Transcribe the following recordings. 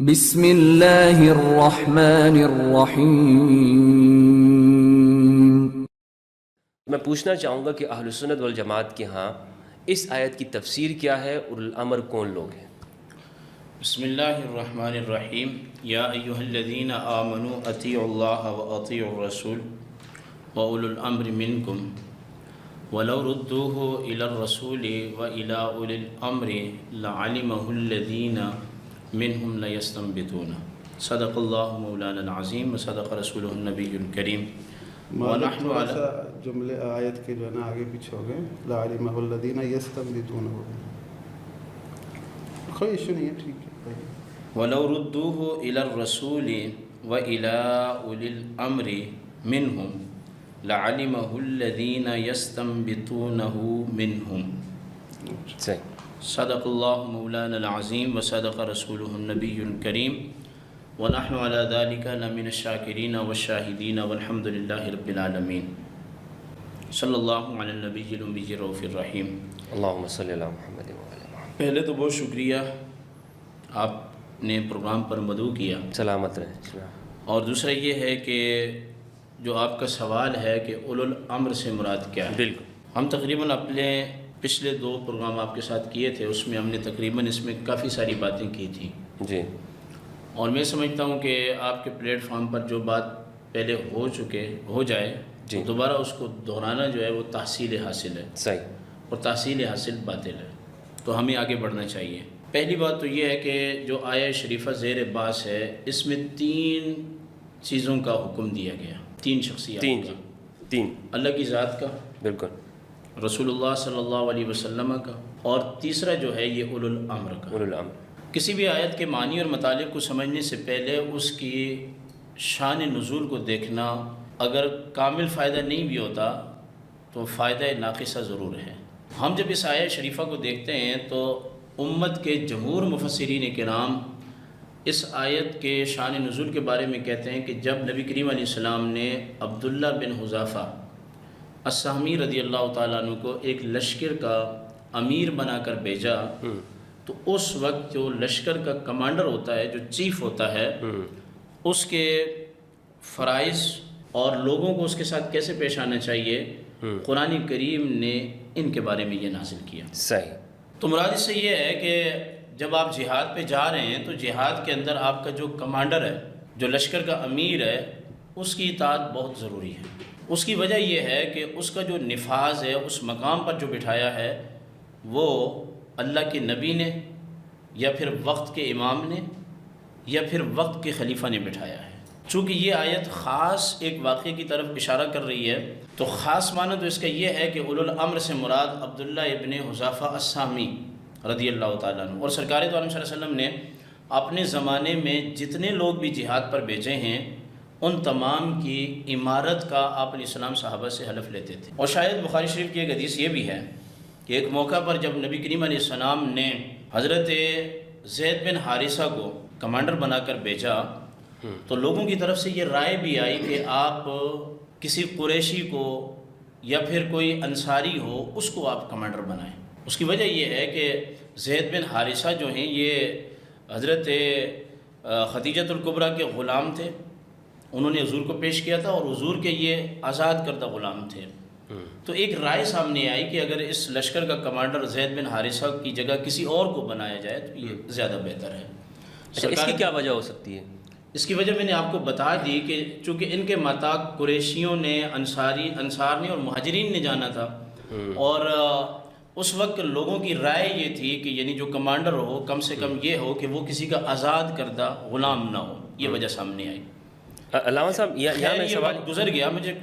بسم اللہ الرحمن الرحیم۔ میں پوچھنا چاہوں گا کہ اہل سنت والجماعت کے ہاں اس آیت کی تفسیر کیا ہے اور الامر کون لوگ ہیں؟ بسم اللہ الرحمن الرحیم۔ یا ایہا الذین آمنوا اطیعوا اللہ واطیعوا الرسول واولی الامر منکم ولو ردوه الی الرسول والی اولی الامر لعلمہ الذین منہم لیستنبطون۔ صدق اللہ مولانا العظیم وصدق رسولہ النبی الکریم۔ ونحن تھوڑا علی سا جملے آیت کے جو ہے نا آگے پیچھے ہو گئے، لعلمہ الذین یستنبطون ہو گئے، کوئی ایشو نہیں ہے، ٹھیک ہے۔ وَلَوْ رُدُّوهُ إِلَى الرَّسُولِ وَإِلَىٰ أُولِي الْأَمْرِ مِنْهُمْ لَعَلِمَهُ الَّذِينَ يَسْتَنبِطُونَهُ مِنْهُمْ۔ صحیح۔ صدق اللہ مولانا العظیم وصدق رسولہ النبی الکریم ونحن علی ذلک لمن الشاکرین والشاہدین والحمد للہ رب العالمین۔ صلی اللہ علی النبی الأمی الرؤوف الرحیم۔ اللہم صلی علی محمد وعلی محمد۔ پہلے تو بہت شکریہ، آپ نے پروگرام پر مدعو کیا، سلامت رہیں۔ اور دوسرا یہ ہے کہ جو آپ کا سوال ہے کہ اولو الامر سے مراد کیا ہے، بالکل۔ ہم تقریباً اپنے پچھلے 2 پروگرام آپ کے ساتھ کیے تھے، اس میں ہم نے تقریباً اس میں کافی ساری باتیں کی تھیں، جی، اور میں سمجھتا ہوں کہ آپ کے پلیٹ فارم پر جو بات پہلے ہو جائے جی، دوبارہ اس کو دہرانا جو ہے وہ تحصیل حاصل ہے، صحیح، اور تحصیل حاصل باطل ہے، تو ہمیں آگے بڑھنا چاہیے۔ پہلی بات تو یہ ہے کہ جو آیہ شریفہ زیر باس ہے، اس میں 3 چیزوں کا حکم دیا گیا، 3 شخصیات کا، 3 اللہ کی ذات کا، بالکل، رسول اللہ صلی اللہ علیہ وسلم کا، اور تیسرا جو ہے یہ اولو الامر کا۔ اولو الامر۔ کسی بھی آیت کے معنی اور مطالب کو سمجھنے سے پہلے اس کی شان نزول کو دیکھنا، اگر کامل فائدہ نہیں بھی ہوتا تو فائدہ ناقصہ ضرور ہے۔ ہم جب اس آیہ شریفہ کو دیکھتے ہیں تو امت کے جمہور مفسرین کرام اس آیت کے شان نزول کے بارے میں کہتے ہیں کہ جب نبی کریم علیہ السلام نے عبداللہ بن حذافہ السہمی رضی اللہ تعالیٰ عنہ کو ایک لشکر کا امیر بنا کر بھیجا، تو اس وقت جو لشکر کا کمانڈر ہوتا ہے، جو چیف ہوتا ہے، اس کے فرائض اور لوگوں کو اس کے ساتھ کیسے پیش آنا چاہیے، قرآن کریم نے ان کے بارے میں یہ نازل کیا۔ صحیح۔ تو مراد اس سے یہ ہے کہ جب آپ جہاد پہ جا رہے ہیں تو جہاد کے اندر آپ کا جو کمانڈر ہے، جو لشکر کا امیر ہے، اس کی اطاعت بہت ضروری ہے۔ اس کی وجہ یہ ہے کہ اس کا جو نفاذ ہے، اس مقام پر جو بٹھایا ہے، وہ اللہ کے نبی نے یا پھر وقت کے امام نے یا پھر وقت کے خلیفہ نے بٹھایا ہے۔ چونکہ یہ آیت خاص ایک واقعے کی طرف اشارہ کر رہی ہے، تو خاص معنی تو اس کا یہ ہے کہ اولو الامر سے مراد عبداللہ ابن حذافہ السہمی رضی اللہ تعالیٰ عنہ، اور سرکار دو عالم صلی اللہ علیہ وسلم نے اپنے زمانے میں جتنے لوگ بھی جہاد پر بھیجے ہیں، ان تمام کی امارت کا آپ علیہ السلام صحابہ سے حلف لیتے تھے۔ اور شاید بخاری شریف کی ایک حدیث یہ بھی ہے کہ ایک موقع پر جب نبی کریم علیہ السلام نے حضرت زید بن حارثہ کو کمانڈر بنا کر بھیجا، تو لوگوں کی طرف سے یہ رائے بھی آئی کہ آپ کسی قریشی کو یا پھر کوئی انصاری ہو، اس کو آپ کمانڈر بنائیں۔ اس کی وجہ یہ ہے کہ زید بن حارثہ جو ہیں یہ حضرت خدیجۃ الکبریٰ کے غلام تھے، انہوں نے حضور کو پیش کیا تھا، اور حضور کے یہ آزاد کردہ غلام تھے۔ تو ایک رائے سامنے آئی کہ اگر اس لشکر کا کمانڈر زید بن حارثہ کی جگہ کسی اور کو بنایا جائے تو یہ زیادہ بہتر ہے۔ اچھا، اس کی کیا وجہ ہو سکتی ہے؟ اس کی وجہ میں نے آپ کو بتا دی کہ چونکہ ان کے ماتاق قریشیوں نے، انصار نے اور مہاجرین نے جانا تھا، اور اس وقت لوگوں کی رائے یہ تھی کہ یعنی جو کمانڈر ہو کم سے کم یہ ہو کہ وہ کسی کا آزاد کردہ غلام نہ ہو، یہ وجہ سامنے آئی۔ علامہ صاحب، یہاں میں سوال گزر گیا، مجھے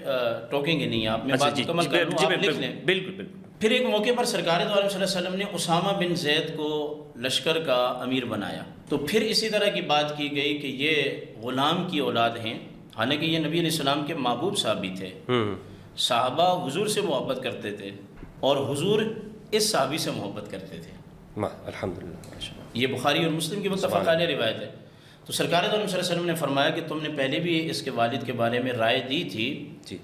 ٹوکیں گے نہیں آپ، میں بات مکمل کر لوں، آپ لکھ لیں۔ بالکل بالکل۔ پھر ایک موقع پر سرکار دو عالم صلی اللہ علیہ وسلم نے اسامہ بن زید کو لشکر کا امیر بنایا، تو پھر اسی طرح کی بات کی گئی کہ یہ غلام کی اولاد ہیں، حالانکہ یہ نبی علیہ السلام کے محبوب صاحب بھی تھے، صحابہ حضور سے محبت کرتے تھے اور حضور اس صحابی سے محبت کرتے تھے۔ الحمدللہ، یہ بخاری اور مسلم کی متفق علیہ روایت ہے۔ تو سرکار دو عالم صلی اللہ علیہ وسلم نے فرمایا کہ تم نے پہلے بھی اس کے والد کے بارے میں رائے دی تھی، جی،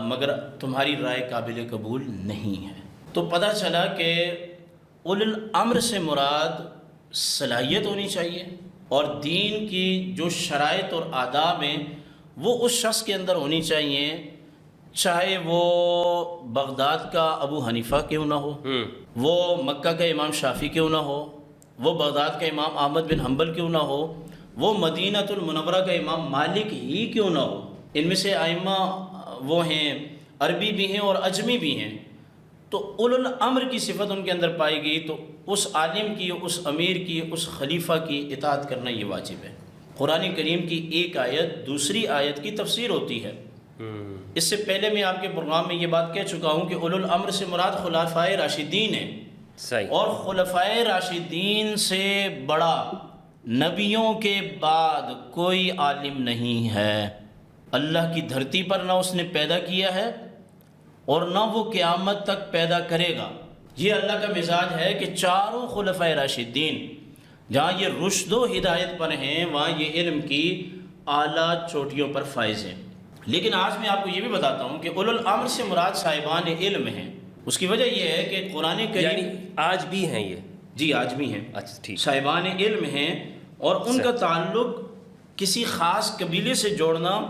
مگر تمہاری رائے قابل قبول نہیں ہے۔ تو پتہ چلا کہ اولو الامر سے مراد صلاحیت ہونی چاہیے، اور دین کی جو شرائط اور آداب ہیں وہ اس شخص کے اندر ہونی چاہیے، چاہے وہ بغداد کا ابو حنیفہ کیوں نہ ہو، وہ مکہ کا امام شافعی کیوں نہ ہو، وہ بغداد کا امام احمد بن حنبل کیوں نہ ہو، وہ مدینہ المنورہ کا امام مالک ہی کیوں نہ ہو۔ ان میں سے ائمہ وہ ہیں عربی بھی ہیں اور عجمی بھی ہیں، تو اولو الامر کی صفت ان کے اندر پائی گئی، تو اس عالم کی، اس امیر کی، اس خلیفہ کی اطاعت کرنا یہ واجب ہے۔ قرآن کریم کی ایک آیت دوسری آیت کی تفسیر ہوتی ہے۔ اس سے پہلے میں آپ کے پروگرام میں یہ بات کہہ چکا ہوں کہ اولو الامر سے مراد خلفائے راشدین ہیں، صحیح، اور خلفائے راشدین سے بڑا نبیوں کے بعد کوئی عالم نہیں ہے۔ اللہ کی دھرتی پر نہ اس نے پیدا کیا ہے اور نہ وہ قیامت تک پیدا کرے گا۔ یہ اللہ کا مزاج ہے کہ چاروں خلفائے راشدین جہاں یہ رشد و ہدایت پر ہیں، وہاں یہ علم کی اعلیٰ چوٹیوں پر فائز ہیں۔ لیکن آج میں آپ کو یہ بھی بتاتا ہوں کہ اولو الامر سے مراد صاحبان علم ہیں۔ اس کی وجہ یہ ہے کہ قرآن کریم، یعنی آج بھی ہیں یہ؟ جی آج بھی ہیں، اچھا ٹھیک، صاحبان علم ہیں، اور ان کا تعلق کسی خاص قبیلے سے جوڑنا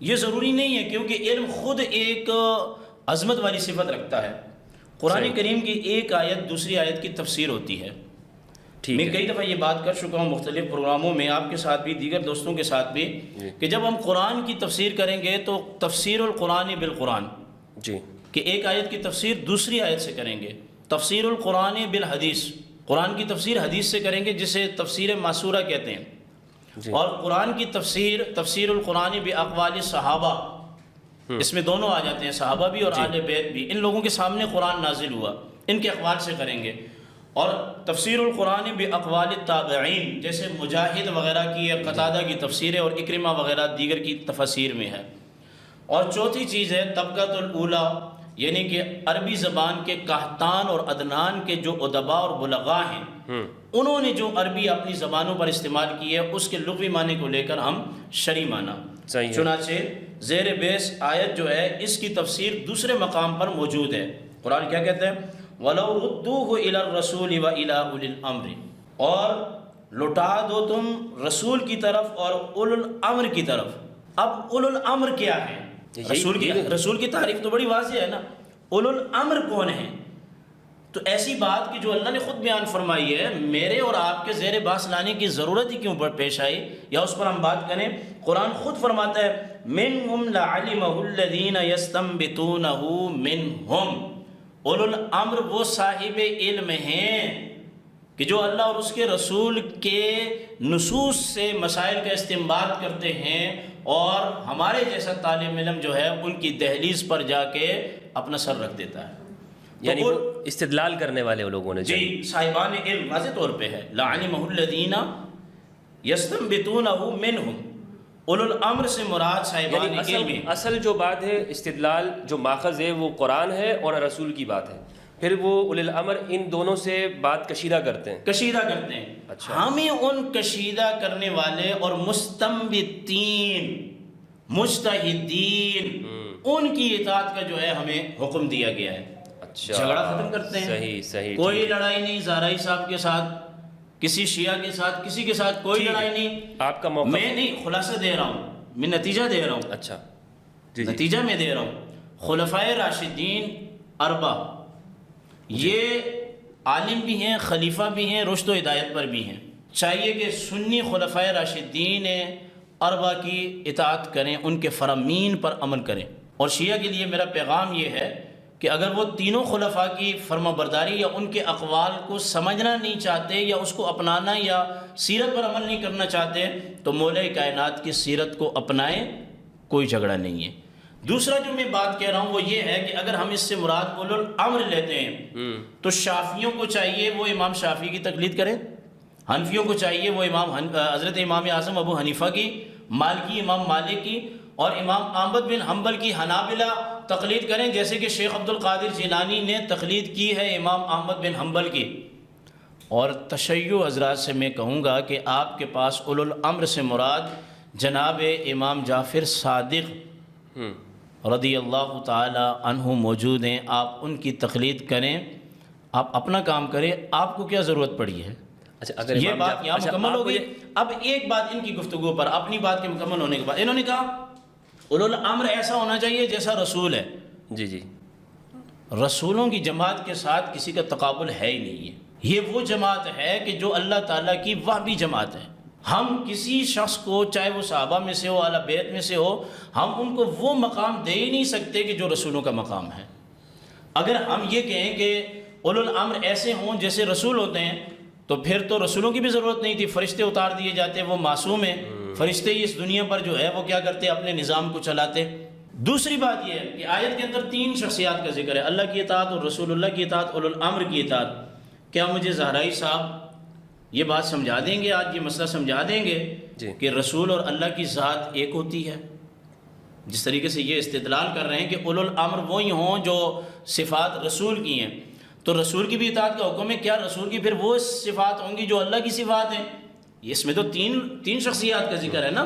یہ ضروری نہیں ہے، کیونکہ علم خود ایک عظمت والی صفت رکھتا ہے۔ قرآن کریم کی ایک آیت دوسری آیت کی تفسیر ہوتی ہے۔ میں کئی دفعہ یہ بات کر چکا ہوں مختلف پروگراموں میں، آپ کے ساتھ بھی، دیگر دوستوں کے ساتھ بھی، کہ جب ہم قرآن کی تفسیر کریں گے تو تفسیر القرآن بالقرآن، جی، کہ ایک آیت کی تفسیر دوسری آیت سے کریں گے۔ تفسیر القرآن بالحدیث، قرآن کی تفسیر حدیث سے کریں گے، جسے تفسیر ماسورہ کہتے ہیں۔ جی، اور قرآن کی تفسیر، تفسیر القرآن باقوال صحابہ، اس میں دونوں آ جاتے ہیں، صحابہ بھی اور اہل بیت بھی، ان لوگوں کے سامنے قرآن نازل ہوا، ان کے اقوال سے کریں گے۔ اور تفسیر القرآن باقوال التابعین، جیسے مجاہد وغیرہ کی، قتادہ کی تفسیر ہے، اور اکرمہ وغیرہ دیگر کی تفاسیر میں ہے۔ اور چوتھی چیز ہے طبقۃ الاولیٰ، یعنی کہ عربی زبان کے قحطان اور عدنان کے جو ادباء اور بلغاء ہیں، انہوں نے جو عربی اپنی زبانوں پر استعمال کی ہے، اس کے لغوی معنی کو لے کر ہم شرعی معنی، چنانچہ زیر بیس آیت جو ہے اس کی تفسیر دوسرے مقام پر موجود ہے۔ قرآن کیا کہتے ہیں؟ وَلَوْ رُدُّوهُ إِلَى الرَّسُولِ وَإِلَىٰ أُولِي الْأَمْرِ، اور لوٹا دو تم رسول کی طرف اور اولو الامر کی طرف۔ اب اولو الامر کیا ہے؟ رسول کی تعریف تو بڑی واضح ہے نا، اولو الامر کون ہیں؟ تو ایسی بات کہ جو اللہ نے خود بیان فرمائی ہے، میرے اور آپ کے زیر بحث لانے کی ضرورت ہی کیوں پیش آئی، یا اس پر ہم بات کریں؟ قرآن خود فرماتا ہے مِنْهُمْ لَعَلِمَهُ الَّذِينَ يَسْتَنبِطُونَهُ مِنْهُمْ، اولو الامر وہ صاحب علم ہیں کہ جو اللہ اور اس کے رسول کے نصوص سے مسائل کا استنباط کرتے ہیں، اور ہمارے جیسا طالب علم جو ہے ان کی دہلیز پر جا کے اپنا سر رکھ دیتا ہے۔ یعنی وہ استدلال کرنے والے لوگوں نے، جی صاحبان علم واضح طور پہ ہے، لَعَلِمَهُ الَّذِينَ يَسْتَنبِطُونَهُ مِنْهُمْ، اولو الامر سے مراد صاحبان علم۔ اصل جو بات ہے استدلال جو ماخذ ہے وہ قرآن ہے اور رسول کی بات ہے، پھر وہ اولی الامر ان دونوں سے بات کشیدہ کرتے ہیں۔ اچھا، ہمیں ان کشیدہ کرنے والے اور مستنبطین، مجتہدین، ان کی اطاعت کا جو ہے ہمیں حکم دیا گیا ہے۔ اچھا، جھگڑا ختم کرتے ہیں، صحیح، کوئی لڑائی نہیں زہرائی صاحب کے ساتھ، کسی شیعہ کے ساتھ، کسی کے ساتھ کوئی لڑائی نہیں۔ آپ کا موقف؟ میں نہیں، خلاصہ دے رہا ہوں، میں نتیجہ دے رہا ہوں۔ اچھا، نتیجہ میں دے رہا ہوں۔ خلفائے راشدین اربع یہ عالم بھی ہیں، خلیفہ بھی ہیں، رشد و ہدایت پر بھی ہیں۔ چاہیے کہ سنی خلفائے راشدین اربع کی اطاعت کریں، ان کے فرامین پر عمل کریں۔ اور شیعہ کے لیے میرا پیغام یہ ہے کہ اگر وہ تینوں خلفاء کی فرما برداری یا ان کے اقوال کو سمجھنا نہیں چاہتے، یا اس کو اپنانا یا سیرت پر عمل نہیں کرنا چاہتے، تو مولا کائنات کی سیرت کو اپنائیں، کوئی جھگڑا نہیں ہے۔ دوسرا جو میں بات کہہ رہا ہوں وہ یہ ہے کہ اگر ہم اس سے مراد اولو الامر لیتے ہیں تو شافعیوں کو چاہیے وہ امام شافعی کی تقلید کریں، حنفیوں کو چاہیے وہ حضرت امام اعظم ابو حنیفہ کی، مالکی امام مالک کی، اور امام احمد بن حنبل کی حنابلہ تقلید کریں، جیسے کہ شیخ عبد القادر جیلانی نے تقلید کی ہے امام احمد بن حنبل کی۔ اور تشیع حضرات سے میں کہوں گا کہ آپ کے پاس اولو الامر سے مراد جناب امام جعفر صادق رضی اللہ تعالی عنہ موجود ہیں، آپ ان کی تقلید کریں، آپ اپنا کام کریں، آپ کو کیا ضرورت پڑی ہے؟ اچھا اگر یہ امام بات یہاں مکمل ہو گئی. مجھے- اب ایک بات ان کی گفتگو پر، اپنی بات کے مکمل ہونے کے بعد انہوں نے کہا اولو الامر ایسا ہونا چاہیے جیسا رسول ہے. جی جی رسولوں کی جماعت کے ساتھ کسی کا تقابل ہے ہی نہیں ہے. یہ وہ جماعت ہے کہ جو اللہ تعالیٰ کی وحبی جماعت ہے. ہم کسی شخص کو، چاہے وہ صحابہ میں سے ہو، اہل بیت میں سے ہو، ہم ان کو وہ مقام دے ہی نہیں سکتے کہ جو رسولوں کا مقام ہے. اگر ہم یہ کہیں کہ اولو الامر ایسے ہوں جیسے رسول ہوتے ہیں تو پھر تو رسولوں کی بھی ضرورت نہیں تھی. فرشتے اتار دیے جاتے، وہ معصوم ہیں. فرشتے ہی اس دنیا پر جو ہے وہ کیا کرتے، اپنے نظام کو چلاتے. دوسری بات یہ ہے کہ آیت کے اندر 3 شخصیات کا ذکر ہے، اللہ کی اطاعت اور رسول اللہ کی اطاعت، اولو الامر کی اطاعت. کیا مجھے زہرائی صاحب یہ بات سمجھا دیں گے، آج یہ مسئلہ سمجھا دیں گے جی. کہ رسول اور اللہ کی ذات ایک ہوتی ہے؟ جس طریقے سے یہ استدلال کر رہے ہیں کہ اولو الامر وہی ہوں جو صفات رسول کی ہیں، تو رسول کی بھی اطاعت کا حکم ہے. کیا رسول کی پھر وہ صفات ہوں گی جو اللہ کی صفات ہیں؟ اس میں تو تین شخصیات کا ذکر ہے نا.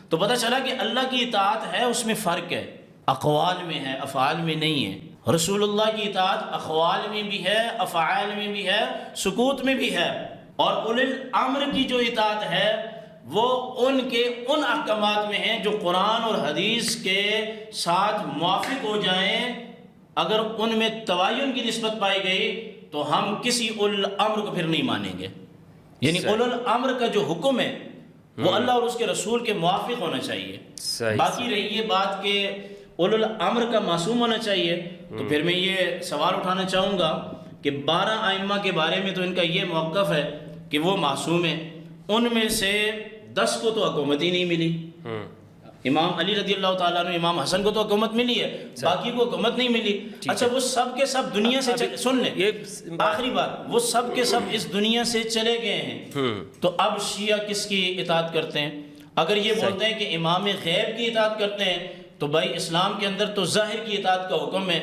تو پتہ چلا کہ اللہ کی اطاعت ہے، اس میں فرق ہے، اقوال میں ہے، افعال میں نہیں ہے. رسول اللہ کی اطاعت اقوال میں بھی ہے، افعال میں بھی ہے، سکوت میں بھی ہے. اور اولو الامر کی جو اطاعت ہے وہ ان کے ان احکامات میں ہیں جو قرآن اور حدیث کے ساتھ موافق ہو جائیں. اگر ان میں تباین کی نسبت پائی گئی تو ہم کسی اولو الامر کو پھر نہیں مانیں گے. یعنی اولو الامر کا جو حکم ہے وہ اللہ اور اس کے رسول کے موافق ہونا چاہیے. باقی رہی یہ بات کہ اولو الامر کا معصوم ہونا چاہیے، تو پھر میں یہ سوال اٹھانا چاہوں گا کہ 12 ائمہ کے بارے میں تو ان کا یہ موقف ہے کہ وہ معصوم ہیں. ان میں سے 10 کو تو حکومت ہی نہیں ملی. امام علی رضی اللہ تعالیٰ عنہ، امام حسن کو تو حکومت ملی ہے، باقی کو حکومت نہیں ملی. اچھا وہ سب کے سب دنیا سے سن لیں، یہ آخری بات، وہ سب کے سب اس دنیا سے چلے گئے ہیں. تو اب شیعہ کس کی اطاعت کرتے ہیں؟ اگر یہ بولتے ہیں کہ امام غیب کی اطاعت کرتے ہیں تو بھائی اسلام کے اندر تو ظاہر کی اطاعت کا حکم ہے.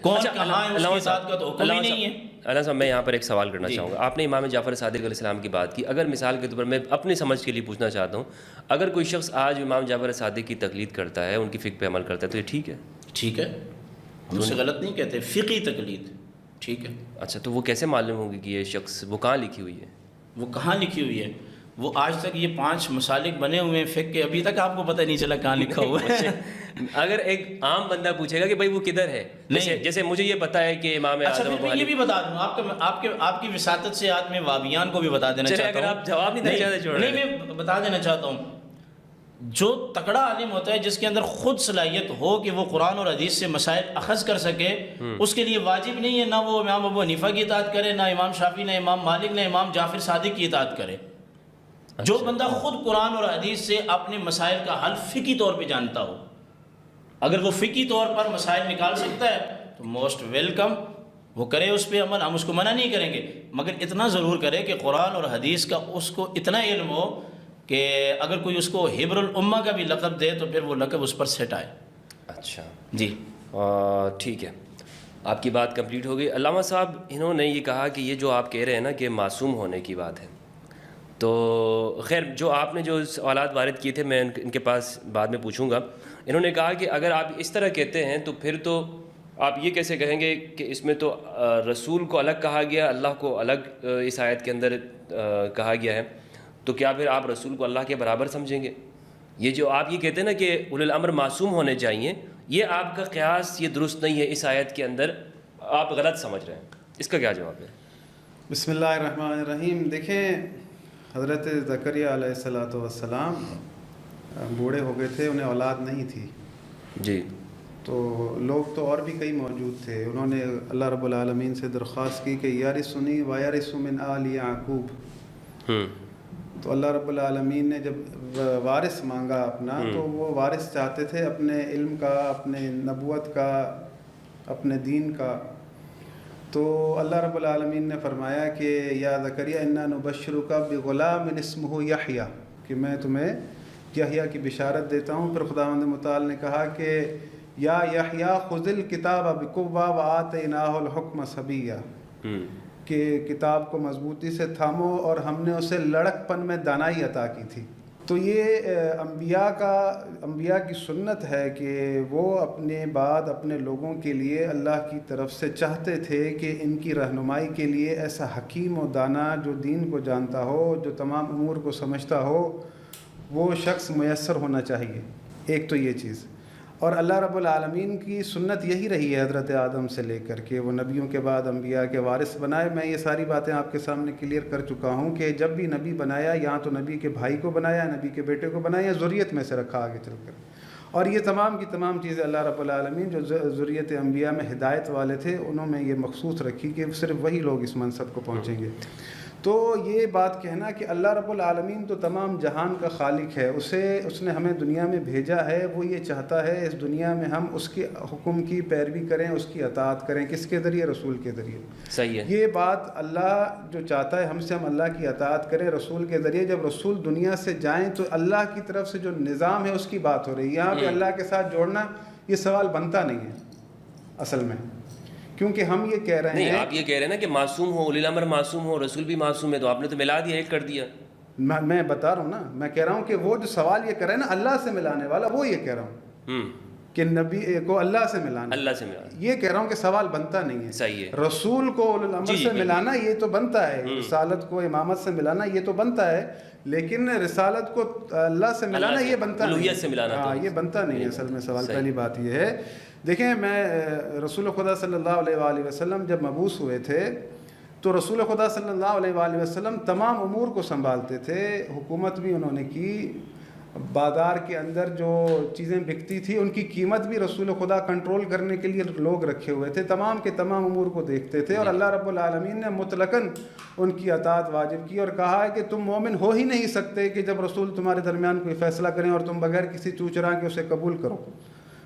کون کہاں ہے اس کی اطاعت کا تو حکم ہی نہیں ہے. اللہ صاحب میں یہاں پر ایک سوال کرنا چاہوں گا. آپ نے امام جعفر صادق علیہ السلام کی بات کی. اگر مثال کے طور پر میں اپنی سمجھ کے لیے پوچھنا چاہتا ہوں، اگر کوئی شخص آج امام جعفر صادق کی تقلید کرتا ہے، ان کی فقہ پہ عمل کرتا ہے، تو یہ ٹھیک ہے؟ ٹھیک ہے، ہم اسے غلط نہیں کہتے، فقہی تقلید ٹھیک ہے. اچھا تو وہ کیسے معلوم ہوگی کہ یہ شخص وہ کہاں لکھی ہوئی ہے؟ وہ کہاں لکھی ہوئی ہے؟ وہ آج تک یہ 5 مسالک بنے ہوئے ہیں فقہ کے، ابھی تک آپ کو پتہ نہیں چلا کہاں لکھا ہوا ہے. اگر ایک عام بندہ پوچھے گا کہ بھائی وہ کدھر ہے، جیسے مجھے یہ پتا ہے کہ امام اچھا اعظم پھر میں یہ بھی بتا دوں آپ کی وساطت سے آج میں وابیان کو بھی بتا دینا چاہتا ہوں. اگر آپ جواب نہیں دینا چاہتے چھوڑ نہیں میں بتا دینا چاہتا ہوں. جو تکڑا عالم ہوتا ہے، جس کے اندر خود صلاحیت ہو کہ وہ قرآن اور حدیث سے مسائل اخذ کر سکے، اس کے لیے واجب نہیں ہے نہ وہ امام ابو حنیفہ کی اطاعت کرے، نہ امام شافعی، نہ امام مالک، نہ امام جعفر صادق کی اطاعت کرے. جو بندہ خود قرآن اور حدیث سے اپنے مسائل کا حل فقہی طور پہ جانتا ہو، اگر وہ فقہی طور پر مسائل نکال سکتا ہے تو موسٹ ویلکم، وہ کرے اس پہ عمل، ہم اس کو منع نہیں کریں گے. مگر اتنا ضرور کرے کہ قرآن اور حدیث کا اس کو اتنا علم ہو کہ اگر کوئی اس کو حبر الامہ کا بھی لقب دے تو پھر وہ لقب اس پر سیٹ آئے. اچھا جی ٹھیک ہے، آپ کی بات کمپلیٹ ہو گئی. علامہ صاحب انہوں نے یہ کہا کہ یہ جو آپ کہہ رہے ہیں نا کہ معصوم ہونے کی بات ہے، تو خیر جو آپ نے جو سوالات وارد کیے تھے میں ان کے پاس بعد میں پوچھوں گا. انہوں نے کہا کہ اگر آپ اس طرح کہتے ہیں تو پھر تو آپ یہ کیسے کہیں گے کہ اس میں تو رسول کو الگ کہا گیا، اللہ کو الگ اس آیت کے اندر کہا گیا ہے، تو کیا پھر آپ رسول کو اللہ کے برابر سمجھیں گے؟ یہ جو آپ یہ کہتے ہیں نا کہ اولو الامر معصوم ہونے چاہیے، یہ آپ کا قیاس یہ درست نہیں ہے، اس آیت کے اندر آپ غلط سمجھ رہے ہیں، اس کا کیا جواب ہے؟ بسم اللہ الرحمن الرحیم. دیکھیں حضرت زکریا علیہ السلام بوڑھے ہو گئے تھے، انہیں اولاد نہیں تھی. جی. تو لوگ تو اور بھی کئی موجود تھے. انہوں نے اللہ رب العالمین سے درخواست کی کہ یارثنی ویرث من آل یعقوب. تو اللہ رب العالمین نے جب وارث مانگا اپنا، تو وہ وارث چاہتے تھے اپنے علم کا، اپنے نبوت کا، اپنے دین کا. تو اللہ رب العالمین نے فرمایا کہ یا زکریا انا نبشرک بغلام اسمہ یحییٰ، کہ میں تمہیں یحییٰ کی بشارت دیتا ہوں. پھر خداوند متعال نے کہا کہ یا یحییٰ خذ الکتاب بقوۃ وآتیناہ الحکم صبیّا، کہ کتاب کو مضبوطی سے تھامو اور ہم نے اسے لڑک پن میں دانائی عطا کی تھی. تو یہ انبیاء کی سنت ہے کہ وہ اپنے بعد اپنے لوگوں کے لیے اللہ کی طرف سے چاہتے تھے کہ ان کی رہنمائی کے لیے ایسا حکیم و دانا جو دین کو جانتا ہو، جو تمام امور کو سمجھتا ہو، وہ شخص میسر ہونا چاہیے۔ ایک تو یہ چیز، اور اللہ رب العالمین کی سنت یہی رہی ہے حضرت آدم سے لے کر کے وہ نبیوں کے بعد انبیاء کے وارث بنائے۔ میں یہ ساری باتیں آپ کے سامنے کلیئر کر چکا ہوں کہ جب بھی نبی بنایا یا تو نبی کے بھائی کو بنایا، نبی کے بیٹے کو بنایا، یا ذریت میں سے رکھا آگے چل کر۔ اور یہ تمام کی تمام چیزیں اللہ رب العالمین جو ذریت انبیاء میں ہدایت والے تھے انہوں میں یہ مخصوص رکھی کہ صرف وہی لوگ اس منصب کو پہنچیں گے۔ تو یہ بات کہنا کہ اللہ رب العالمین تو تمام جہان کا خالق ہے، اس نے ہمیں دنیا میں بھیجا ہے، وہ یہ چاہتا ہے اس دنیا میں ہم اس کے حکم کی پیروی کریں، اس کی اطاعت کریں۔ کس کے ذریعے؟ رسول کے ذریعے۔ صحیح ہے۔ یہ بات اللہ جو چاہتا ہے ہم سے، ہم اللہ کی اطاعت کریں رسول کے ذریعے۔ جب رسول دنیا سے جائیں تو اللہ کی طرف سے جو نظام ہے اس کی بات ہو رہی ہے۔ یہاں پہ اللہ کے ساتھ جوڑنا یہ سوال بنتا نہیں ہے اصل میں، کیونکہ ہم یہ کہہ رہے ہیں نہیں، آپ یہ کہہ رہے ہیں نا کہ معصوم ہو، اولی الامر معصوم ہو، رسول بھی معصوم ہے، تو آپ نے تو ملا دیا، ایک کر دیا۔ میں بتا رہا ہوں نا، میں کہہ رہا ہوں کہ وہ جو سوال یہ کر رہے ہیں نا اللہ سے ملانے والا، وہ یہ کہہ رہا ہوں کہ نبی کو اللہ سے ملانا، اللہ سے ملانا، یہ کہہ رہا ہوں کہ سوال بنتا نہیں ہے۔ صحیح ہے۔ رسول کو اولو الامر سے ملانا یہ تو بنتا ہے، رسالت کو امامت سے ملانا یہ تو بنتا ہے، لیکن رسالت کو اللہ سے ملانا یہ بنتا نہیں، الوہیت سے ملانا ہاں یہ بنتا نہیں ہے اصل میں سوال۔ پہلی بات یہ ہے، دیکھیں میں رسول خدا صلی اللہ علیہ وآلہ وسلم جب مبعوث ہوئے تھے تو رسول خدا صلی اللہ علیہ وآلہ وسلم تمام امور کو سنبھالتے تھے، حکومت بھی انہوں نے کی، بازار کے اندر جو چیزیں بکتی تھی ان کی قیمت بھی رسول خدا کنٹرول کرنے کے لیے لوگ رکھے ہوئے تھے، تمام کے تمام امور کو دیکھتے تھے، اور اللہ رب العالمین نے مطلقاً ان کی اطاعت واجب کی اور کہا ہے کہ تم مومن ہو ہی نہیں سکتے کہ جب رسول تمہارے درمیان کوئی فیصلہ کریں اور تم بغیر کسی چوچرا کے اسے قبول کرو،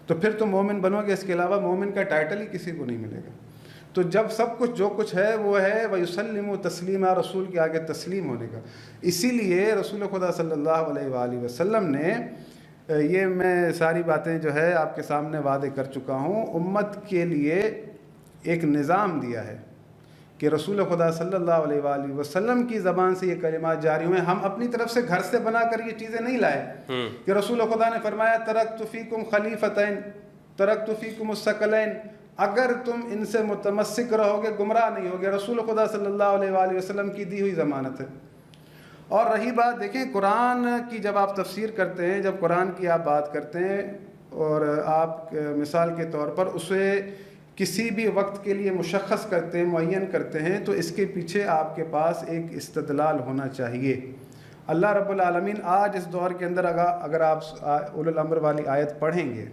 تو پھر تم مومن بنو گے، اس کے علاوہ مومن کا ٹائٹل ہی کسی کو نہیں ملے گا۔ تو جب سب کچھ جو کچھ ہے وہ ہے وَيُسَلِّمُ تسلیمہ، رسول کے آگے تسلیم ہونے کا۔ اسی لیے رسول خدا صلی اللہ علیہ وآلہ وسلم نے یہ میں ساری باتیں جو ہے آپ کے سامنے واضح کر چکا ہوں، امت کے لیے ایک نظام دیا ہے کہ رسول خدا صلی اللہ علیہ وآلہ وسلم کی زبان سے یہ کلمات جاری ہوئے، ہم اپنی طرف سے گھر سے بنا کر یہ چیزیں نہیں لائے کہ رسول خدا نے فرمایا ترکت فیکم خلیفتین، ترکت فیکم الثقلین، اگر تم ان سے متمسک رہو گے گمراہ نہیں ہوگے، رسول خدا صلی اللہ علیہ وآلہ وسلم کی دی ہوئی ضمانت ہے۔ اور رہی بات، دیکھیں قرآن کی جب آپ تفسیر کرتے ہیں، جب قرآن کی آپ بات کرتے ہیں اور آپ مثال کے طور پر اسے کسی بھی وقت کے لیے مشخص کرتے ہیں، معین کرتے ہیں، تو اس کے پیچھے آپ کے پاس ایک استدلال ہونا چاہیے۔ اللہ رب العالمین آج اس دور کے اندر اگر آپ اولو الامر والی آیت پڑھیں گے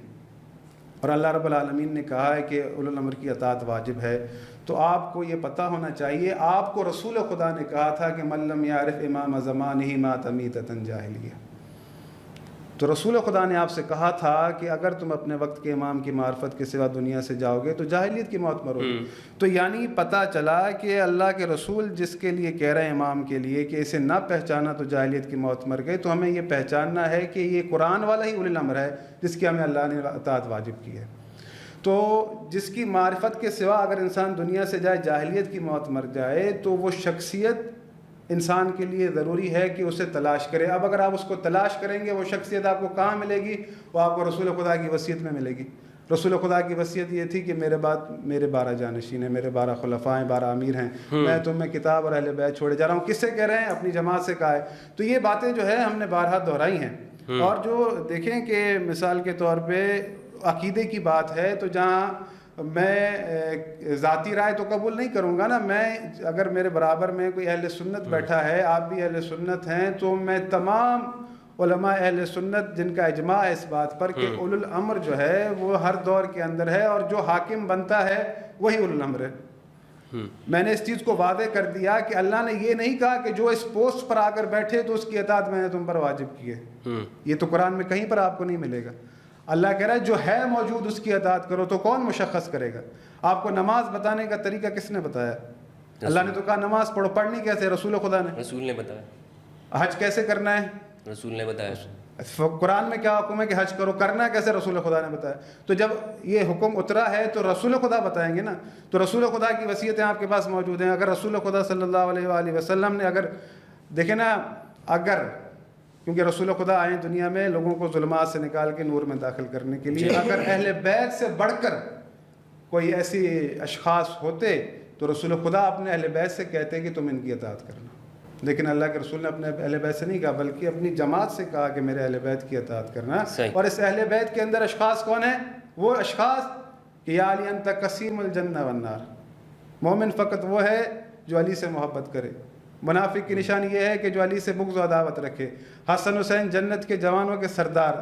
اور اللہ رب العالمین نے کہا ہے کہ اولو الامر کی اطاعت واجب ہے، تو آپ کو یہ پتہ ہونا چاہیے آپ کو رسول خدا نے کہا تھا کہ من لم یعرف امام زمانہ مات میتۃ جاہلیہ، تو رسول خدا نے آپ سے کہا تھا کہ اگر تم اپنے وقت کے امام کی معرفت کے سوا دنیا سے جاؤ گے تو جاہلیت کی موت مرو گے۔ تو یعنی پتہ چلا کہ اللہ کے رسول جس کے لیے کہہ رہے ہیں امام کے لیے کہ اسے نہ پہچانا تو جاہلیت کی موت مر گئے، تو ہمیں یہ پہچاننا ہے کہ یہ قرآن والا ہی اولی الامر ہے جس کی ہمیں اللہ نے اطاعت واجب کی ہے۔ تو جس کی معرفت کے سوا اگر انسان دنیا سے جائے جاہلیت کی موت مر جائے تو وہ شخصیت انسان کے لیے ضروری ہے کہ اسے تلاش کرے۔ اب اگر آپ اس کو تلاش کریں گے وہ شخصیت آپ کو کہاں ملے گی؟ وہ آپ کو رسول خدا کی وصیت میں ملے گی۔ رسول خدا کی وصیت یہ تھی کہ میرے بعد میرے 12 جانشین ہیں، میرے 12 خلفاء ہیں، 12 امیر ہیں، میں تم میں کتاب اور اہل بیت چھوڑے جا رہا ہوں۔ کس سے کہہ رہے ہیں؟ اپنی جماعت سے کہا ہے۔ تو یہ باتیں جو ہے ہم نے بارہا دہرائی ہیں، اور جو دیکھیں کہ مثال کے طور پہ عقیدے کی بات ہے تو جہاں میں ذاتی رائے تو قبول نہیں کروں گا نا، میں اگر میرے برابر میں کوئی اہل سنت بیٹھا ہے، آپ بھی اہل سنت ہیں، تو میں تمام علماء اہل سنت جن کا اجماع ہے اس بات پر کہ اولو الامر جو ہے وہ ہر دور کے اندر ہے، اور جو حاکم بنتا ہے وہی اولو الامر ہے۔ میں نے اس چیز کو واضح کر دیا کہ اللہ نے یہ نہیں کہا کہ جو اس پوسٹ پر آ کر بیٹھے تو اس کی اطاعت میں نے تم پر واجب کی ہے، یہ تو قرآن میں کہیں پر آپ کو نہیں ملے گا۔ اللہ کہہ رہا ہے جو ہے موجود اس کی اطاعت کرو، تو کون مشخص کرے گا؟ آپ کو نماز بتانے کا طریقہ کس نے بتایا؟ اللہ نے تو کہا نماز پڑھو، پڑھنی کیسے؟ رسول خدا نے۔ رسول نے بتایا۔ حج کیسے کرنا ہے؟ رسول نے بتایا۔ قرآن میں کیا حکم ہے کہ حج کرو، کرنا کیسے؟ رسول خدا نے بتایا۔ تو جب یہ حکم اترا ہے تو رسول خدا بتائیں گے نا، تو رسول خدا کی وصیتیں آپ کے پاس موجود ہیں۔ اگر رسول خدا صلی اللہ علیہ وآلہ وسلم نے اگر دیکھیں نا، اگر کیونکہ رسول خدا آئے دنیا میں لوگوں کو ظلمات سے نکال کے نور میں داخل کرنے کے لیے. اگر اہل بیت سے بڑھ کر کوئی ایسی اشخاص ہوتے تو رسول خدا اپنے اہل بیت سے کہتے کہ تم ان کی اطاعت کرنا. لیکن اللہ کے رسول نے اپنے اہل بیت سے نہیں کہا بلکہ اپنی جماعت سے کہا کہ میرے اہل بیت کی اطاعت کرنا. اور اس اہل بیت کے اندر اشخاص کون ہیں؟ وہ اشخاص کہ یا علی انت قسیم الجنہ والنار. مومن فقط وہ ہے جو علی سے محبت کرے. منافق کی نشانی یہ ہے کہ جو علی سے بغض و عداوت رکھے. حسن حسین جنت کے جوانوں کے سردار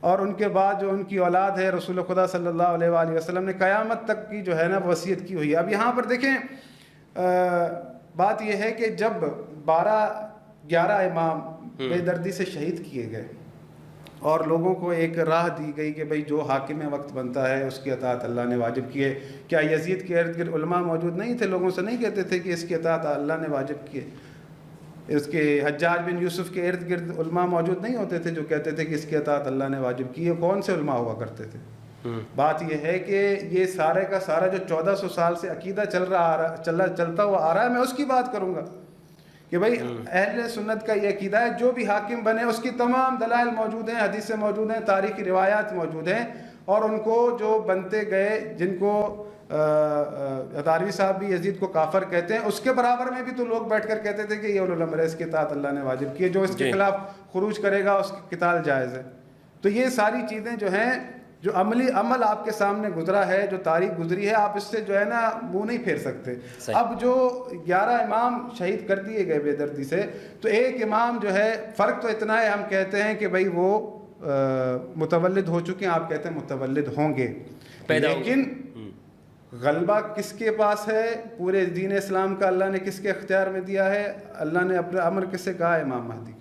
اور ان کے بعد جو ان کی اولاد ہے رسول خدا صلی اللہ علیہ وآلہ وسلم نے قیامت تک کی جو ہے نا وصیت کی ہوئی ہے. اب یہاں پر دیکھیں بات یہ ہے کہ جب 11 امام بے دردی سے شہید کیے گئے اور لوگوں کو ایک راہ دی گئی کہ بھئی جو حاکم وقت بنتا ہے اس کی اطاعت اللہ نے واجب کی ہے. کیا یزید کے ارد گرد علماء موجود نہیں تھے؟ لوگوں سے نہیں کہتے تھے کہ اس کی اطاعت اللہ نے واجب کی ہے؟ اس کے حجاج بن یوسف کے ارد گرد علماء موجود نہیں ہوتے تھے جو کہتے تھے کہ اس کی اطاعت اللہ نے واجب کی ہے؟ کون سے علماء ہوا کرتے تھے؟ بات یہ ہے کہ یہ سارے کا سارا جو 1400 سال سے عقیدہ چلتا ہوا آ رہا ہے، میں اس کی بات کروں گا کہ بھئی اہل سنت کا یہ عقیدہ ہے جو بھی حاکم بنے اس کی تمام دلائل موجود ہیں، حدیثیں موجود ہیں، تاریخی روایات موجود ہیں، اور ان کو جو بنتے گئے جن کو ہداروی صاحب بھی یزید کو کافر کہتے ہیں، اس کے برابر میں بھی تو لوگ بیٹھ کر کہتے تھے کہ یہ اولو الامر ہے، اس کی اطاعت اللہ نے واجب کی ہے، جو اس کے خلاف خروج کرے گا اس کی قتال جائز ہے. تو یہ ساری چیزیں جو ہیں جو عمل آپ کے سامنے گزرا ہے، جو تاریخ گزری ہے، آپ اس سے جو ہے نا منہ نہیں پھیر سکتے. اب جو 11 امام شہید کر دیے گئے بے دردی سے، تو ایک امام جو ہے فرق تو اتنا ہے، ہم کہتے ہیں کہ بھئی وہ متولد ہو چکے ہیں، آپ کہتے ہیں متولد ہوں گے، لیکن غلبہ کس کے پاس ہے؟ پورے دین اسلام کا اللہ نے کس کے اختیار میں دیا ہے؟ اللہ نے اپنے امر کس سے کہا ہے؟ امام مہدی.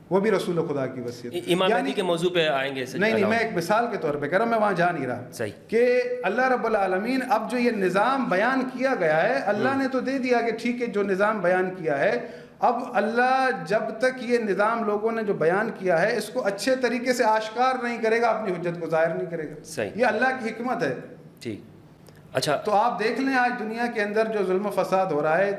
وہ بھی رسول خدا کی وصیت. امام مہدی کے موضوع پہ آئیں گے. نہیں میں ایک مثال کے طور پہ کہہ رہا ہوں، میں وہاں جا نہیں رہا. صحیح. کہ اللہ رب العالمین اب جو یہ نظام بیان کیا گیا ہے، اللہ نے تو دے دیا کہ ٹھیک ہے جو نظام بیان کیا ہے، اب اللہ جب تک یہ نظام لوگوں نے جو بیان کیا ہے اس کو اچھے طریقے سے آشکار نہیں کرے گا، اپنی حجت کو ظاہر نہیں کرے گا. صحیح. یہ اللہ کی حکمت ہے. ٹھیک. اچھا تو آپ دیکھ لیں آج دنیا کے اندر جو ظلم و فساد ہو رہا ہے،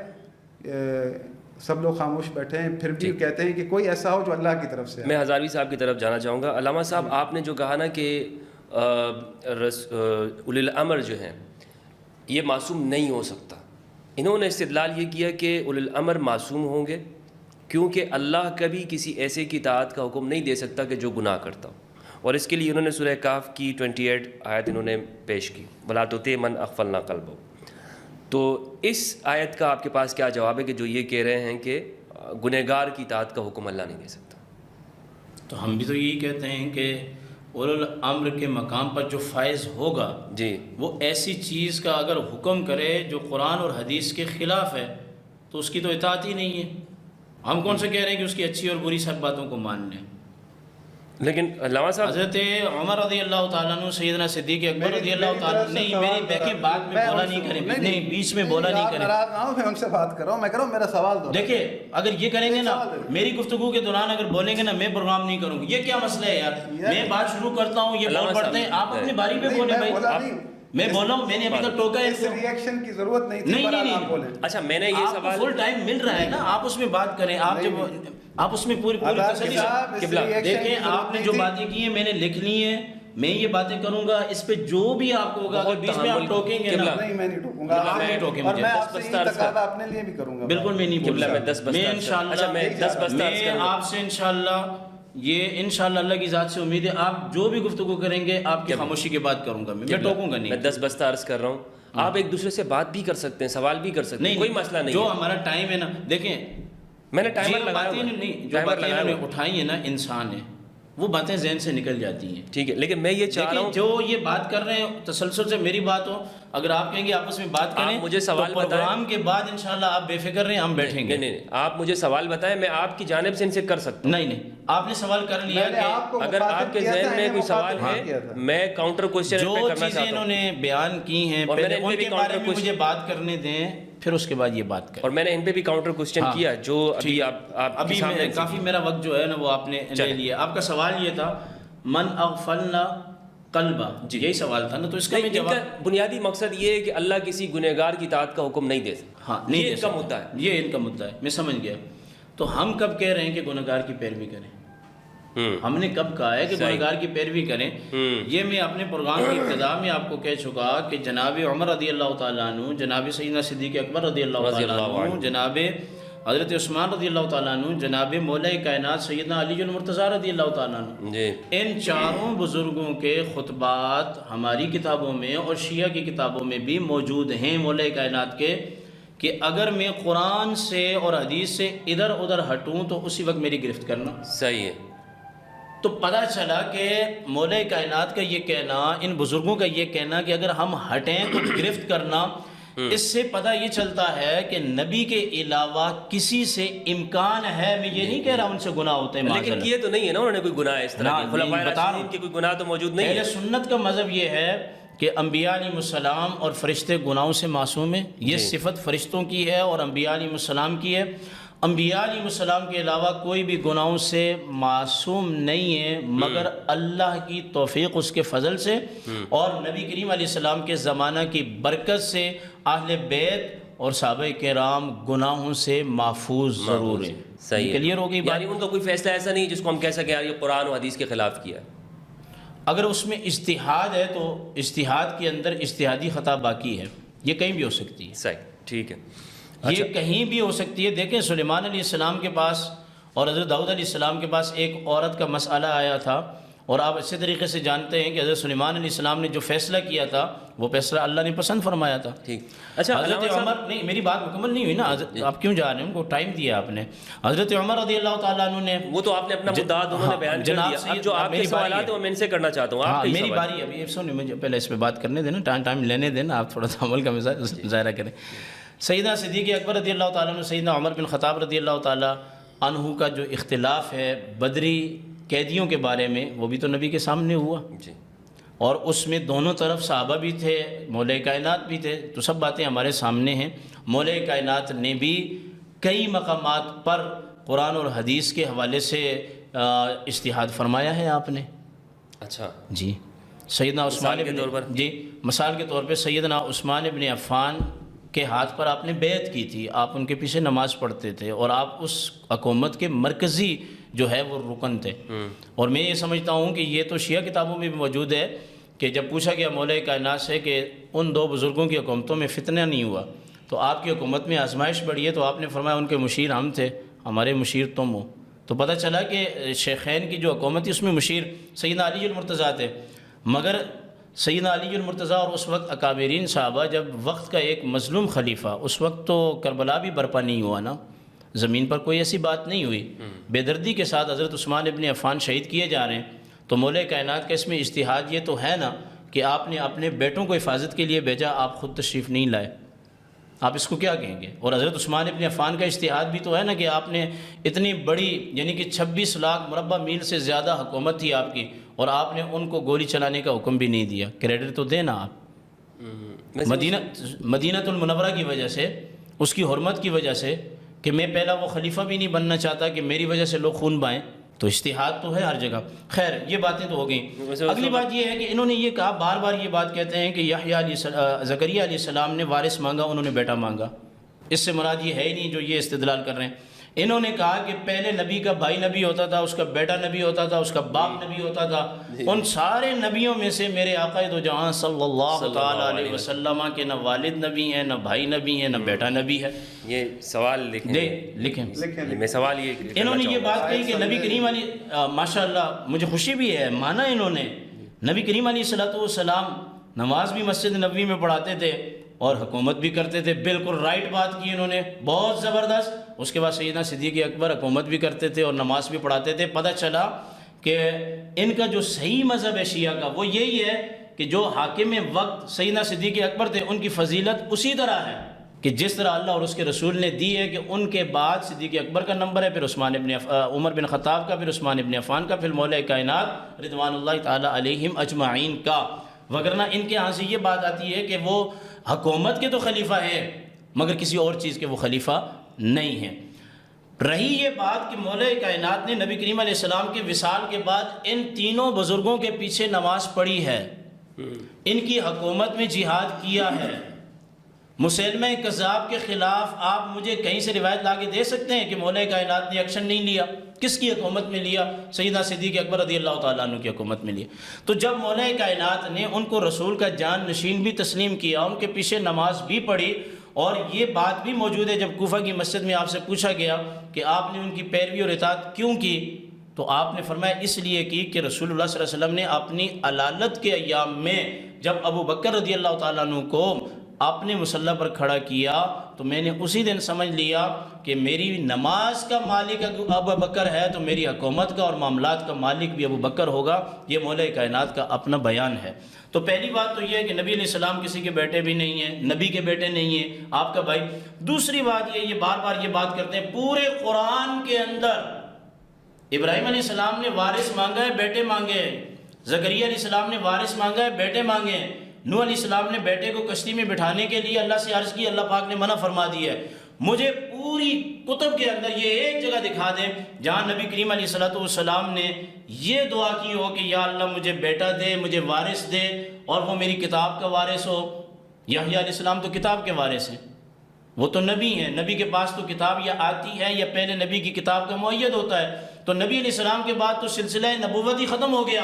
سب لوگ خاموش بیٹھے ہیں، پھر بھی کہتے ہیں کہ کوئی ایسا ہو جو اللہ کی طرف سے. میں ہزاروی صاحب کی طرف جانا چاہوں گا. علامہ صاحب آپ نے جو کہا نا کہ اولی الامر جو ہیں یہ معصوم نہیں ہو سکتا، انہوں نے استدلال یہ کیا کہ اولی الامر معصوم ہوں گے کیونکہ اللہ کبھی کسی ایسے کی اطاعت کا حکم نہیں دے سکتا کہ جو گناہ کرتا ہو، اور اس کے لیے انہوں نے سورہ کاف کی 28 آیت انہوں نے پیش کی، وَلَا تُطِعْ مَنْ أَغْفَلْنَا قَلْبَهُ. تو اس آیت کا آپ کے پاس کیا جواب ہے کہ جو یہ کہہ رہے ہیں کہ گنہگار کی اطاعت کا حکم اللہ نہیں دے سکتا؟ تو ہم بھی تو یہی کہتے ہیں کہ اولو الامر کے مقام پر جو فائز ہوگا جی وہ ایسی چیز کا اگر حکم کرے جو قرآن اور حدیث کے خلاف ہے تو اس کی تو اطاعت ہی نہیں ہے. ہم کون سے کہہ رہے ہیں کہ اس کی اچھی اور بری سب باتوں کو مان لیں. لیکن علامہ صاحب حضرت عمر رضی اللہ تعالیٰ عنہ، سیدنا صدیق اکبر رضی اللہ تعالیٰ عنہ، نہیں میری بیکی بات میں بولا نہیں کریں، نہیں بیچ میں بولا نہیں کریں. میں ان سے بات کر رہا ہوں، میں کر رہا ہوں میرا سوال دو. دیکھیں اگر یہ کریں گے نا، میری گفتگو کے دوران اگر بولیں گے نا میں پروگرام نہیں کروں گی، یہ کیا مسئلہ ہے یار؟ میں بات شروع کرتا ہوں، یہ بول پڑتے ہیں، آپ اپنی باری پہ بولیں بھائی. میں بولا ہوں، میں نے ابھی تک ٹوکا ہے، اس ریئیکشن کی ضرورت نہیں تھی. نہیں. اچھا میں نے یہ سوال، آپ فل ٹائم مل رہا ہے نا، آپ اس میں بات کریں. آپ جب آپ اس میں پوری تسلی سے دیکھیں، آپ نے جو باتیں کی ہیں میں نے لکھ لی ہیں، میں یہ باتیں کروں گا، اس پہ جو بھی آپ کو ہوگا اگر بیچ میں آپ ٹوکیں گے نا. نہیں میں نہیں ٹوکوں گا، میں نہیں ٹوکیں، اور میں آپ سے یہ تقاضا اپنے لیے بھی کروں گا. بالکل میں نہیں بولوں گا. میں انشاءاللہ میں 10 میں آپ سے انشاءاللہ یہ انشاءاللہ اللہ کی ذات سے امید ہے آپ جو بھی گفتگو کریں گے آپ کی خاموشی کی بات کروں گا، میں ٹوکوں گا نہیں. میں 10 بستہ عرض کر رہا ہوں، آپ ایک دوسرے سے بات بھی کر سکتے ہیں، سوال بھی کر سکتے ہیں، کوئی مسئلہ نہیں. جو ہمارا ٹائم ہے نا، دیکھیں میں نے ٹائمر لگایا نہیں، جو باتیں انہوں نے اٹھائی ہیں نا، انسان ہے وہ باتیں ذہن سے نکل جاتی ہیں. ٹھیک ہے، لیکن میں یہ چاہ رہا ہوں جو یہ بات کر رہے ہیں تسلسل سے میری بات ہو، اگر آپ کہیں گے آپس میں بات کریں مجھے سوال تو پروگرام کے بعد انشاءاللہ آپ بے فکر رہیں، ہم بیٹھیں گے. نہیں آپ مجھے سوال بتائیں، میں آپ کی جانب سے ان سے کر سکتا ہوں. نہیں آپ نے سوال کر لیا کہ اگر آپ کے ذہن میں کوئی سوال ہے میں کاؤنٹر کوشچن جو چیزیں انہوں نے بیان کی ہیں پہلے ان کے بارے میں مجھے بات کرنے دیں، پھر اس کے بعد یہ بات کریں. اور میں نے ان پہ بھی کاؤنٹر کوشچن کیا جو ابھی ابھی کافی میرا وقت جو ہے نا وہ آپ نے لے لیا. آپ کا سوال یہ تھا من اغفلنا قلبہ، یہی سوال تھا نا، تو اس کا میں جواب بنیادی مقصد یہ ہے کہ اللہ کسی گنہگار کی اطاعت کا حکم نہیں دے سکتا. ہاں نہیں، یہ ان کا مدعا ہے، یہ ان کا مدعا ہے، میں سمجھ گیا. تو ہم کب کہہ رہے ہیں کہ گنہگار کی پیروی کریں؟ ہم نے کب کہا ہے کہ گنہگار کی پیروی کریں؟ یہ میں اپنے پروگرام کی ابتدا میں آپ کو کہہ چکا کہ جناب عمر رضی اللہ تعالیٰ عنہ، جناب سیدنا صدیق اکبر رضی اللہ تعالیٰ عنہ، جناب حضرت عثمان رضی اللہ تعالیٰ عنہ، جناب مولا کائنات سیدنا علی المرتضیٰ رضی اللہ تعالیٰ عنہ، ان چاروں بزرگوں کے خطبات ہماری کتابوں میں اور شیعہ کی کتابوں میں بھی موجود ہیں مولا کائنات کے، کہ اگر میں قرآن سے اور حدیث سے ادھر ادھر ہٹوں تو اسی وقت میری گرفت کرنا۔ صحیح ہے۔ تو پتہ چلا کہ مولا کائنات کا یہ کہنا، ان بزرگوں کا یہ کہنا کہ اگر ہم ہٹیں تو گرفت کرنا، اس سے پتہ یہ چلتا ہے کہ نبی کے علاوہ کسی سے امکان ہے، میں یہ نہیں کہہ رہا ان سے گناہ ہوتے ہیں، لیکن کیے تو نہیں ہے نا انہوں نے کوئی گناہ اس طرح کے، خلفائے راشدین کے کوئی گناہ تو موجود نہیں ہے۔ اہل سنت کا مذہب یہ ہے کہ انبیاء علیہ السلام اور فرشتے گناہوں سے معصوم ہیں، یہ صفت فرشتوں کی ہے اور انبیاء علیہ السلام کی ہے۔ انبیاء علیہ السلام کے علاوہ کوئی بھی گناہوں سے معصوم نہیں ہے مگر اللہ کی توفیق، اس کے فضل سے اور نبی کریم علیہ السلام کے زمانہ کی برکت سے اہل بیت اور صحابہ کرام گناہوں سے محفوظ ضرور ہیں۔ صحیح ہے، کلیئر ہو گئی بات؟ یعنی ان کا کوئی فیصلہ ایسا نہیں جس کو ہم کہہ سکیں یار یہ قرآن و حدیث کے خلاف کیا ہے؟ اگر اس میں اجتہاد ہے تو اجتہاد کے اندر اجتہادی خطا باقی ہے، یہ کہیں بھی ہو سکتی ہے۔ صحیح، ٹھیک ہے، یہ کہیں بھی ہو سکتی ہے۔ دیکھیں سلیمان علیہ السلام کے پاس اور حضرت داؤد علیہ السلام کے پاس ایک عورت کا مسئلہ آیا تھا، اور آپ اچھے طریقے سے جانتے ہیں کہ حضرت سلیمان علیہ السلام نے جو فیصلہ کیا تھا وہ فیصلہ اللہ نے پسند فرمایا تھا۔ ٹھیک، اچھا حضرت عمر، نہیں میری بات مکمل نہیں ہوئی نا، آپ کیوں جا رہے ہیں؟ ان کو ٹائم دیا آپ نے۔ حضرت عمر رضی اللہ تعالیٰ عنہ نے، وہ تو آپ نے اپنا مدعا دونوں نے بیان کر دیا، اب جو آپ کے سوالات ہیں وہ میں ان سے کرنا چاہتا ہوں۔ آپ میری باری ابھی سنیں، مجھے پہلے اس پہ بات کرنے دینا، ٹائم لینے دینا، آپ تھوڑا سا عمل کا مظاہرہ کریں۔ سیدنا صدیق اکبر رضی اللہ تعالیٰ عنہ، سیدنا عمر بن خطاب رضی اللہ تعالیٰ عنہ کا جو اختلاف ہے بدری قیدیوں کے بارے میں، وہ بھی تو نبی کے سامنے ہوا، اور اس میں دونوں طرف صحابہ بھی تھے، مولا کائنات بھی تھے، تو سب باتیں ہمارے سامنے ہیں۔ مولا کائنات نے بھی کئی مقامات پر قرآن اور حدیث کے حوالے سے اجتہاد فرمایا ہے آپ نے۔ اچھا جی، سیدنا عثمان کے طور پر، جی مثال کے طور پہ سیدنا عثمان ابن عفان کے ہاتھ پر آپ نے بیعت کی تھی، آپ ان کے پیچھے نماز پڑھتے تھے، اور آپ اس حکومت کے مرکزی جو ہے وہ رکن تھے۔ اور میں یہ سمجھتا ہوں کہ یہ تو شیعہ کتابوں میں بھی موجود ہے کہ جب پوچھا گیا مولا کائنات سے کہ ان دو بزرگوں کی حکومتوں میں فتنہ نہیں ہوا تو آپ کی حکومت میں آزمائش بڑھی ہے، تو آپ نے فرمایا ان کے مشیر ہم تھے، ہمارے مشیر تم ہو۔ تو پتہ چلا کہ شیخین کی جو حکومت تھی اس میں مشیر سیدنا علی المرتضیٰ تھے، مگر سیدنا علی المرتضیٰ اور اس وقت اکابرین صحابہ، جب وقت کا ایک مظلوم خلیفہ، اس وقت تو کربلا بھی برپا نہیں ہوا نا، زمین پر کوئی ایسی بات نہیں ہوئی، بے دردی کے ساتھ حضرت عثمان ابن عفان شہید کیے جا رہے ہیں، تو مولا کائنات کا اس میں اجتہاد یہ تو ہے نا کہ آپ نے اپنے بیٹوں کو حفاظت کے لیے بھیجا، آپ خود تشریف نہیں لائے، آپ اس کو کیا کہیں گے؟ اور حضرت عثمان ابن عفان کا اجتہاد بھی تو ہے نا کہ آپ نے اتنی بڑی، یعنی کہ 26 لاکھ مربع میل سے زیادہ حکومت تھی آپ کی، اور آپ نے ان کو گولی چلانے کا حکم بھی نہیں دیا، کریڈٹ تو دینا آپ۔ مدینہ المنورہ کی وجہ سے، اس کی حرمت کی وجہ سے کہ میں پہلا وہ خلیفہ بھی نہیں بننا چاہتا کہ میری وجہ سے لوگ خون بائیں، تو اجتہاد تو ہے ہر جگہ۔ خیر یہ باتیں تو ہو گئیں۔ اگلی بات یہ ہے کہ انہوں نے یہ کہا، بار بار یہ بات کہتے ہیں کہ زکریا علیہ السلام نے وارث مانگا، انہوں نے بیٹا مانگا، اس سے مراد یہ ہے ہی نہیں جو یہ استدلال کر رہے ہیں۔ انہوں نے کہا کہ پہلے نبی کا بھائی نبی ہوتا تھا، اس کا بیٹا نبی ہوتا تھا، اس کا باپ نبی ہوتا تھا، ان سارے نبیوں میں سے میرے آقا دو جہاں صلی اللہ تعالیٰ علیہ وسلم کے نہ والد نبی ہیں، نہ بھائی نبی ہیں، نہ بیٹا نبی ہے۔ یہ سوال لکھیں، میں سوال یہ انہوں نے یہ بات کہی کہ نبی کریم علیہ، ماشاء اللہ مجھے خوشی بھی ہے، مانا انہوں نے نبی کریم علیہ السلام نماز بھی مسجد نبوی میں پڑھاتے تھے اور حکومت بھی کرتے تھے، بالکل رائٹ بات کی انہوں نے، بہت زبردست۔ اس کے بعد سیدنا صدیق اکبر حکومت بھی کرتے تھے اور نماز بھی پڑھاتے تھے۔ پتہ چلا کہ ان کا جو صحیح مذہب ہے شیعہ کا وہ یہی ہے کہ جو حاکم وقت سیدنا صدیق اکبر تھے ان کی فضیلت اسی طرح ہے کہ جس طرح اللہ اور اس کے رسول نے دی ہے، کہ ان کے بعد صدیق اکبر کا نمبر ہے، پھر عمر بن خطاب کا، پھر عثمان ابن عفان کا، پھر مولا کائنات رضوان اللہ تعالیٰ علیہم اجمعین کا۔ وگرنہ ان کے یہاں سے یہ بات آتی ہے کہ وہ حکومت کے تو خلیفہ ہیں مگر کسی اور چیز کے وہ خلیفہ نہیں ہیں۔ رہی یہ بات کہ مولا کائنات نے نبی کریم علیہ السلام کے وصال کے بعد ان تینوں بزرگوں کے پیچھے نماز پڑھی ہے، ان کی حکومت میں جہاد کیا ہے، مسلمہ کذاب کے خلاف آپ مجھے کہیں سے روایت لا کے دے سکتے ہیں کہ مولا کائنات نے ایکشن نہیں لیا؟ کس کی حکومت میں لیا؟ سیدنا صدیق اکبر رضی اللہ تعالیٰ عنہ کی حکومت میں لیا۔ تو جب مولا کائنات نے ان کو رسول کا جان نشین بھی تسلیم کیا، ان کے پیچھے نماز بھی پڑھی، اور یہ بات بھی موجود ہے جب کوفہ کی مسجد میں آپ سے پوچھا گیا کہ آپ نے ان کی پیروی اور اطاعت کیوں کی، تو آپ نے فرمایا اس لیے کی کہ رسول اللہ صلی اللہ علیہ وسلم نے اپنی علالت کے ایام میں جب ابو بکر رضی اللہ تعالیٰ عنہ کو اپنے مصلی پر کھڑا کیا تو میں نے اسی دن سمجھ لیا کہ میری نماز کا مالک ابو بکر ہے تو میری حکومت کا اور معاملات کا مالک بھی ابو بکر ہوگا۔ یہ مولا کائنات کا اپنا بیان ہے۔ تو پہلی بات تو یہ ہے کہ نبی علیہ السلام کسی کے بیٹے بھی نہیں ہیں، نبی کے بیٹے نہیں ہیں، آپ کا بھائی۔ دوسری بات یہ بار بار یہ بات کرتے ہیں، پورے قرآن کے اندر ابراہیم علیہ السلام نے وارث مانگا ہے، بیٹے مانگے ہیں، زکریا علیہ السلام نے وارث مانگا ہے، بیٹے مانگے ہیں، نوح علیہ السلام نے بیٹے کو کشتی میں بٹھانے کے لیے اللہ سے عرض کی، اللہ پاک نے منع فرما دیا ہے۔ مجھے پوری کتب کے اندر یہ ایک جگہ دکھا دیں جہاں نبی کریم علیہ السلام نے یہ دعا کی ہو کہ یا اللہ مجھے بیٹا دے، مجھے وارث دے، اور وہ میری کتاب کا وارث ہو۔ یحییٰ علیہ السلام تو کتاب کے وارث ہیں، وہ تو نبی ہیں، نبی کے پاس تو کتاب یا آتی ہے یا پہلے نبی کی کتاب کا معید ہوتا ہے۔ تو نبی علیہ السلام کے بعد تو سلسلہ نبوت ہی ختم ہو گیا۔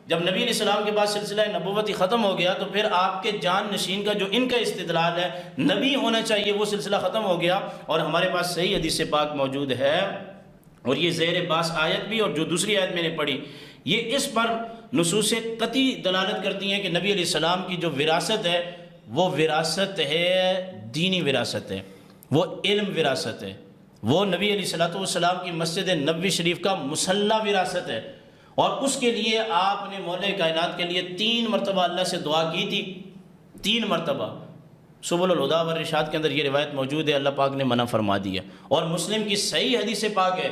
جب نبی علیہ السلام کے بعد سلسلہ نبوت ہی ختم ہو گیا تو پھر آپ کے جان نشین کا جو ان کا استدلال ہے نبی ہونا چاہیے وہ سلسلہ ختم ہو گیا۔ اور ہمارے پاس صحیح حدیث پاک موجود ہے، اور یہ زیر باس آیت بھی اور جو دوسری آیت میں نے پڑھی یہ اس پر نصوص قطعی دلالت کرتی ہیں کہ نبی علیہ السلام کی جو وراثت ہے وہ وراثت ہے، دینی وراثت ہے، وہ علم وراثت ہے، وہ نبی علیہ السلام کی مسجد نبوی شریف کا مصلی وراثت ہے۔ اور اس کے لیے آپ نے مولا کائنات کے لیے 3 مرتبہ اللہ سے دعا کی تھی، 3 مرتبہ۔ سبل الہدیٰ والرشاد کے اندر یہ روایت موجود ہے، اللہ پاک نے منع فرما دیا۔ اور مسلم کی صحیح حدیث پاک ہے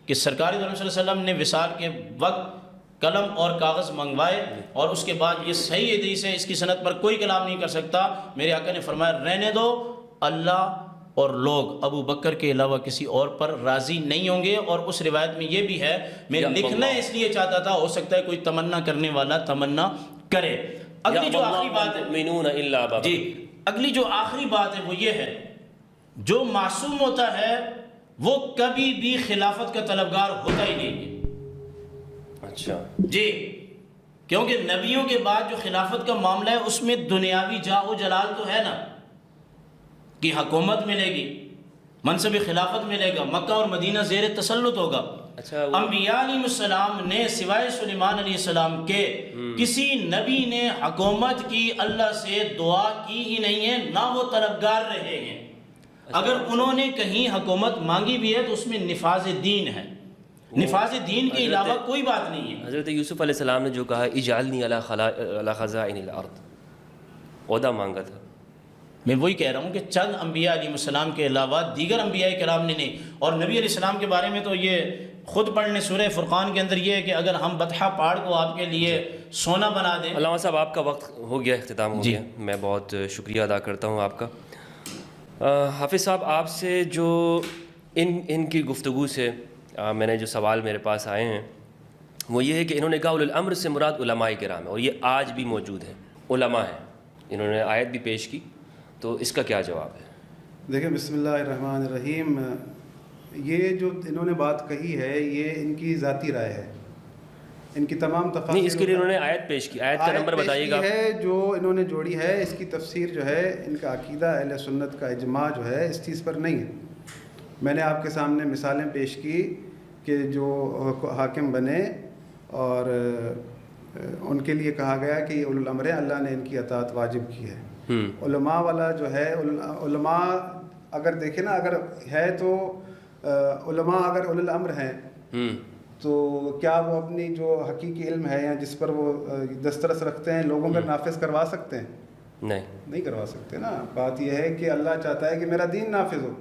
کہ سرکار دو عالم صلی اللہ علیہ وسلم نے وصال کے وقت قلم اور کاغذ منگوائے، اور اس کے بعد یہ صحیح حدیث ہے، اس کی سند پر کوئی کلام نہیں کر سکتا۔ میرے آقا نے فرمایا رہنے دو، اللہ اور لوگ ابو بکر کے علاوہ کسی اور پر راضی نہیں ہوں گے۔ اور اس روایت میں یہ بھی ہے، میں لکھنا اس لیے چاہتا تھا، ہو سکتا ہے کوئی تمنا کرنے والا تمنا کرے۔ اگلی جو آخری بات ہے جی، اگلی جو آخری بات ہے وہ یہ ہے، جو معصوم ہوتا ہے وہ کبھی بھی خلافت کا طلبگار ہوتا ہی نہیں ہے۔ اچھا جی، کیونکہ نبیوں کے بعد جو خلافت کا معاملہ ہے اس میں دنیاوی جاہ و جلال تو ہے نا، کہ حکومت ملے گی، منصب خلافت ملے گا، مکہ اور مدینہ زیر تسلط ہوگا۔ انبیاء علیہ السلام نے سوائے سلیمان علیہ السلام کے کسی نبی نے حکومت کی اللہ سے دعا کی ہی نہیں ہے، نہ وہ طلبگار رہے ہیں۔ اگر انہوں نے کہیں حکومت مانگی بھی ہے تو اس میں نفاذ دین ہے، نفاذ دین کے علاوہ کوئی بات نہیں ہے۔ حضرت یوسف علیہ السلام نے جو کہا اجعلنی علی خزائن الارض، عہدہ مانگا تھا۔ میں وہی کہہ رہا ہوں کہ چند انبیاء علیہ السلام کے علاوہ دیگر انبیاء کرام نے نہیں۔ اور نبی علیہ السلام کے بارے میں تو یہ خود پڑھ لیں، سورہ فرقان کے اندر یہ ہے کہ اگر ہم بطحہ پہاڑ کو آپ کے لیے سونا بنا دیں۔ علامہ صاحب آپ کا وقت ہو گیا، اختتام ہو گیا، میں بہت شکریہ ادا کرتا ہوں آپ کا۔ حافظ صاحب آپ سے جو ان کی گفتگو سے میں نے جو سوال میرے پاس آئے ہیں وہ یہ ہے کہ انہوں نے کہا اولو الامر سے مراد علماء کرام ہے، اور یہ آج بھی موجود ہے، علماء ہیں، انہوں نے آیت بھی پیش کی، تو اس کا کیا جواب ہے؟ دیکھیں بسم اللہ الرحمن الرحیم، یہ جو انہوں نے بات کہی ہے یہ ان کی ذاتی رائے ہے، ان کی تمام تفاسیر نہیں، اس کے لیے انہوں نے آیت پیش کی، آیت کا نمبر بتائیے گا ہے جو انہوں نے جوڑی ہے، اس کی تفسیر جو ہے ان کا عقیدہ اہل سنت کا اجماع جو ہے اس چیز پر نہیں ہے۔ میں نے آپ کے سامنے مثالیں پیش کی کہ جو حاکم بنے اور ان کے لیے کہا گیا کہ یہ اولو الامر ہے، اللہ نے ان کی اطاعت واجب کی ہے۔ علماء والا جو ہے، علماء اگر دیکھیں نا، اگر ہے تو علماء اگر اولو الامر ہیں تو کیا وہ اپنی جو حقیقی علم ہے یا جس پر وہ دسترس رکھتے ہیں لوگوں پر نافذ کروا سکتے ہیں؟ نہیں کروا سکتے نا۔ بات یہ ہے کہ اللہ چاہتا ہے کہ میرا دین نافذ ہو،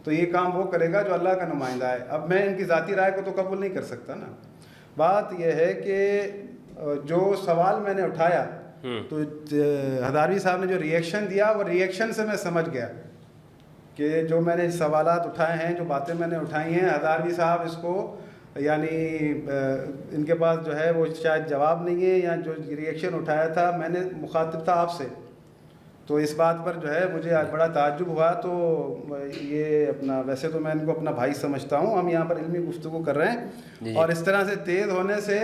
تو یہ کام وہ کرے گا جو اللہ کا نمائندہ ہے۔ اب میں ان کی ذاتی رائے کو تو قبول نہیں کر سکتا نا۔ بات یہ ہے کہ جو سوال میں نے اٹھایا تو ہداروی صاحب نے جو ریئیکشن دیا وہ ریئیکشن سے میں سمجھ گیا کہ جو میں نے سوالات اٹھائے ہیں، جو باتیں میں نے اٹھائی ہیں، ہداروی صاحب اس کو یعنی ان کے پاس جو ہے وہ شاید جواب نہیں ہے، یا جو ریئیکشن اٹھایا تھا میں نے مخاطب تھا آپ سے، تو اس بات پر جو ہے مجھے آج بڑا تعجب ہوا. تو یہ اپنا ویسے تو میں ان کو اپنا بھائی سمجھتا ہوں, ہم یہاں پر علمی گفتگو کر رہے ہیں, اور اس طرح سے تیز ہونے سے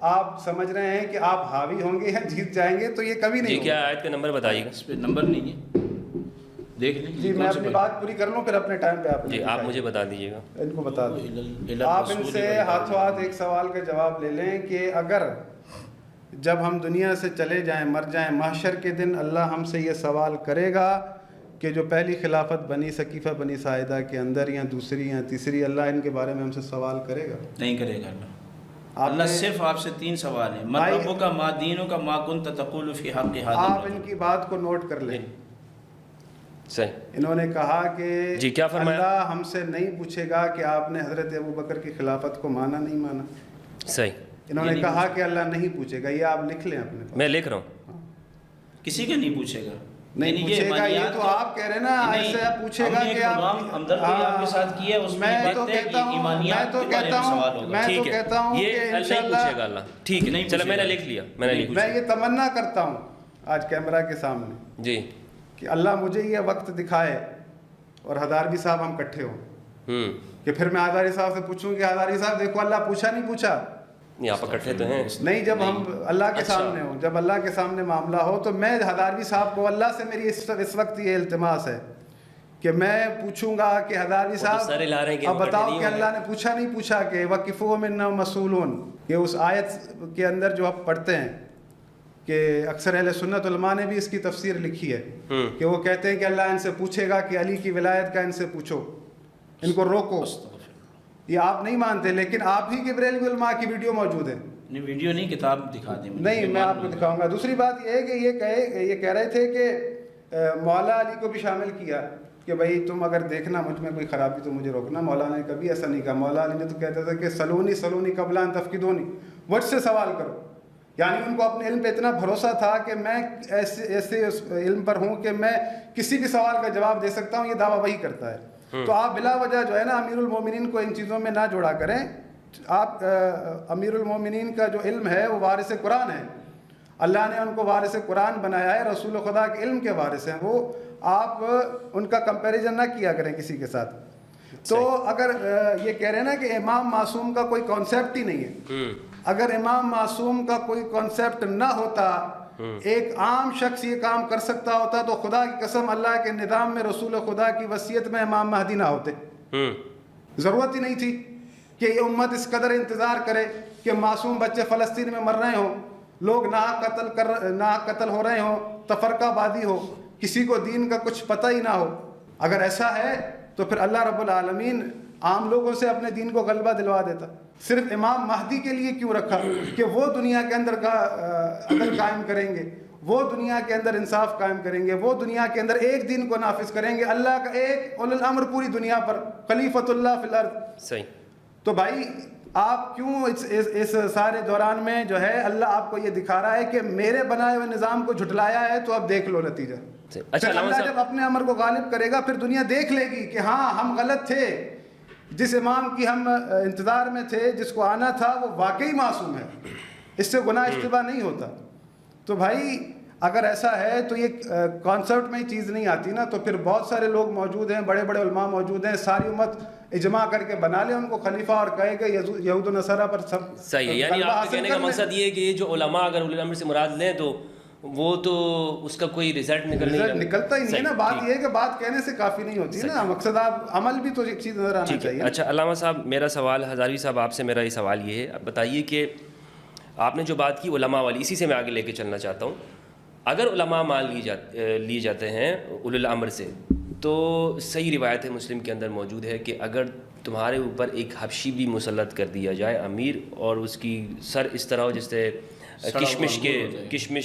آپ سمجھ رہے ہیں کہ آپ حاوی ہوں گے یا جیت جائیں گے, تو یہ کبھی نہیں. کیا آیت کا نمبر بتائیے گا؟ اس پہ نمبر نہیں ہے, دیکھ لیں. جی میں اپنی بات پوری کر لوں پھر اپنے ٹائم پہ آپ جی آپ مجھے بتا دیجیے گا. ان کو بتا دیں. آپ ان سے ہاتھوں ہاتھ ایک سوال کا جواب لے لیں کہ اگر جب ہم دنیا سے چلے جائیں, مر جائیں, محشر کے دن اللہ ہم سے یہ سوال کرے گا کہ جو پہلی خلافت بنی ثقیفہ بنی ساعدہ کے اندر یا دوسری یا تیسری, اللہ ان کے بارے میں ہم سے سوال کرے گا؟ نہیں کرے گا. اللہ صرف آپ سے 3 سوال ہیں, ما ربک ما دینک ما کنت تقول فی حق هذا. آپ ان کی بات کو نوٹ کر لیں. صحیح. انہوں نے کہا کہ جی کیا فرمایا؟ اللہ ہم سے نہیں پوچھے گا کہ آپ نے حضرت ابوبکر کی خلافت کو مانا نہیں مانا. صحیح. انہوں نے کہا کہ اللہ نہیں پوچھے گا. یہ آپ لکھ لیں اپنے پاس. میں لکھ رہا ہوں. کسی کا نہیں پوچھے گا. نہیں پوچھے گا, یہ تو آپ کہہ رہے نا ایسے پوچھے گا کہ آپ ہمدردی آپ کے ساتھ کی ہے, اس میں کہتا ہوں کہ انشاءاللہ اللہ. ٹھیک ہے, چلو میں نے لکھ لیا. میں یہ تمنا کرتا ہوں آج کیمرہ کے سامنے جی کہ اللہ مجھے یہ وقت دکھائے اور ہداروی صاحب ہم اکٹھے ہوں کہ پھر میں ہداروی صاحب سے پوچھوں کہ ہداروی صاحب دیکھو اللہ پوچھا نہیں پوچھا. آپ اکٹھے تو ہیں نہیں, جب ہم اللہ کے سامنے ہوں, جب اللہ کے سامنے معاملہ ہو, تو میں ہداروی صاحب کو اللہ سے میری اس وقت یہ التماس ہے کہ میں پوچھوں گا کہ ہداروی صاحب اب بتاؤ کہ اللہ نے پوچھا نہیں پوچھا کہ وَقِفُوهُمْ إِنَّهُمْ مَسْئُولُونَ. یہ اس آیت کے اندر جو آپ پڑھتے ہیں کہ اکثر اہل سنت علماء نے بھی اس کی تفسیر لکھی ہے کہ وہ کہتے ہیں کہ اللہ ان سے پوچھے گا کہ علی کی ولایت کا ان سے پوچھو, ان کو روکو. یہ آپ نہیں مانتے, لیکن آپ ہی کے بریلوی علماء کی ویڈیو موجود ہے. نہیں ویڈیو نہیں, کتاب دکھا دیں. نہیں میں آپ کو دکھاؤں گا. دوسری بات یہ ہے کہ یہ کہہ رہے تھے کہ مولا علی کو بھی شامل کیا کہ بھائی تم اگر دیکھنا مجھ میں کوئی خرابی تو مجھے روکنا. مولانا نے کبھی ایسا نہیں کہا. مولا علی نے تو کہتا تھا کہ سلونی قبل ان تفقدونی, مجھ سے سوال کرو. یعنی ان کو اپنے علم پہ اتنا بھروسہ تھا کہ میں ایسے علم پر ہوں کہ میں کسی بھی سوال کا جواب دے سکتا ہوں. یہ دعویٰ وہی کرتا ہے. تو آپ بلا وجہ جو ہے نا امیر المومنین کو ان چیزوں میں نہ جوڑا کریں. آپ امیر المومنین کا جو علم ہے وہ وارث قرآن ہے. اللہ نے ان کو وارث قرآن بنایا ہے, رسول خدا کے علم کے وارث ہیں وہ. آپ ان کا کمپیریزن نہ کیا کریں کسی کے ساتھ. تو اگر یہ کہہ رہے ہیں نا کہ امام معصوم کا کوئی کانسیپٹ ہی نہیں ہے, اگر امام معصوم کا کوئی کانسیپٹ نہ ہوتا, ایک عام شخص یہ کام کر سکتا ہوتا, تو خدا کی قسم اللہ کے نظام میں رسول خدا کی وصیت میں امام مہدی نہ ہوتے. ضرورت ہی نہیں تھی کہ یہ امت اس قدر انتظار کرے کہ معصوم بچے فلسطین میں مر رہے ہوں, لوگ ناحق قتل ہو رہے ہوں, تفرقہ بازی ہو, کسی کو دین کا کچھ پتہ ہی نہ ہو. اگر ایسا ہے تو پھر اللہ رب العالمین عام لوگوں سے اپنے دین کو غلبہ دلوا دیتا. صرف امام مہدی کے لیے کیوں رکھا کہ وہ دنیا کے اندر کا عدل قائم کریں گے, وہ دنیا کے اندر انصاف قائم کریں گے, وہ دنیا کے اندر ایک دین کو نافذ کریں گے, اللہ کا ایک اولو الامر پوری دنیا پر, خلیفۃ اللہ فی الارض. صحیح. تو بھائی آپ کیوں اس سارے دوران میں جو ہے اللہ آپ کو یہ دکھا رہا ہے کہ میرے بنائے ہوئے نظام کو جھٹلایا ہے, تو اب دیکھ لو نتیجہ. اچھا اللہ جب اپنے امر کو غالب کرے گا پھر دنیا دیکھ لے گی کہ ہاں ہم غلط تھے, جس امام کی ہم انتظار میں تھے, جس کو آنا تھا, وہ واقعی معصوم ہے, اس سے گناہ اشتباہ نہیں ہوتا. تو بھائی اگر ایسا ہے تو یہ کانسیپٹ میں ہی چیز نہیں آتی نا, تو پھر بہت سارے لوگ موجود ہیں, بڑے بڑے علماء موجود ہیں, ساری امت اجماع کر کے بنا لے ان کو خلیفہ اور کہے کہ یہود و نصارہ پر سب صحیح ہے. یعنی آپ کے کہنے کا مقصد یہ ہے کہ یہ جو علماء اگر اولی الامر سے مراد لیں تو وہ تو اس کا کوئی رزلٹ نکلتا ہی نہیں ہے نا. بات یہ ہے کہ بات کہنے سے کافی نہیں ہوتی ہے نا, مقصد آپ عمل بھی تو ایک چیز نظر آنا چاہیے. اچھا علامہ صاحب, میرا سوال ہزاروی صاحب آپ سے میرا یہ سوال یہ ہے, آپ بتائیے کہ آپ نے جو بات کی علماء والی, اسی سے میں آگے لے کے چلنا چاہتا ہوں. اگر علماء مان لیے جاتے ہیں اولی الامر سے, تو صحیح روایت ہے مسلم کے اندر موجود ہے کہ اگر تمہارے اوپر ایک حبشی بھی مسلط کر دیا جائے امیر, اور اس کی سر اس طرح ہو جس سے کشمش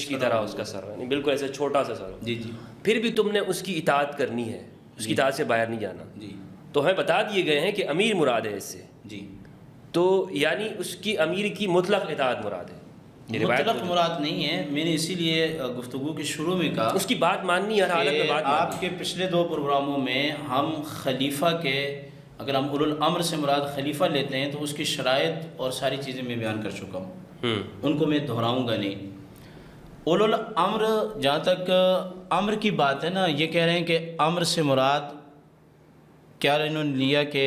کی طرح اس کا سر ہو, بالکل ایسے چھوٹا سا سر ہو, جی جی, پھر بھی تم نے اس کی اطاعت کرنی ہے, اس کی اطاعت سے باہر نہیں جانا, جی, تو ہمیں بتا دیے گئے ہیں کہ امیر مراد ہے اس سے, جی, تو یعنی اس کی امیر کی مطلق اطاعت مراد ہے. مطلق مراد نہیں ہے. میں نے اسی لیے گفتگو کے شروع میں کہا اس کی بات ماننی ہر حالت میں بات. آپ کے پچھلے 2 پروگراموں میں ہم خلیفہ کے, اگر ہم اولو الامر سے مراد خلیفہ لیتے ہیں تو اس کی شرائط اور ساری چیزیں میں بیان کر چکا ہوں, ان کو میں دہراؤں گا نہیں. اولو الامر، جہاں تک امر کی بات ہے نا، یہ کہہ رہے ہیں کہ امر سے مراد کیا انہوں نے لیا کہ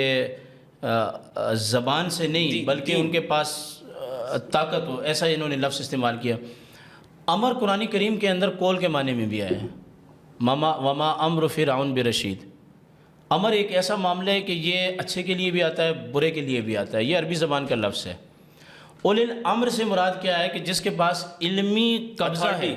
زبان سے نہیں بلکہ ان کے پاس طاقت ہو، ایسا انہوں نے لفظ استعمال کیا۔ امر قرآن کریم کے اندر قول کے معنی میں بھی آیا ہے، وما امر فرعون برشید۔ امر ایک ایسا معاملہ ہے کہ یہ اچھے کے لیے بھی آتا ہے، برے کے لیے بھی آتا ہے، یہ عربی زبان کا لفظ ہے۔ اولی الامر سے مراد کیا ہے کہ جس کے پاس علمی قبضہ ہے،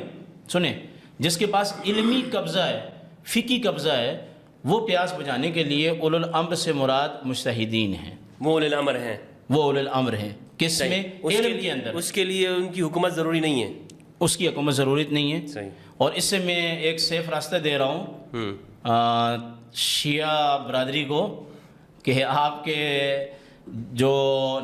سنیں، جس کے پاس علمی قبضہ ہے، فقہی قبضہ ہے، وہ پیاس بجھانے کے لیے اولی الامر سے مراد مجتہدین ہیں، وہ اولی الامر ہیں، وہ اولی الامر ہیں۔ کس میں؟ علم کے اندر۔ اس کے لیے ان کی حکومت ضروری نہیں ہے، اس کی حکومت ضرورت نہیں ہے۔ صحیح۔ اور اس سے میں ایک سیف راستہ دے رہا ہوں شیعہ برادری کو کہ آپ کے جو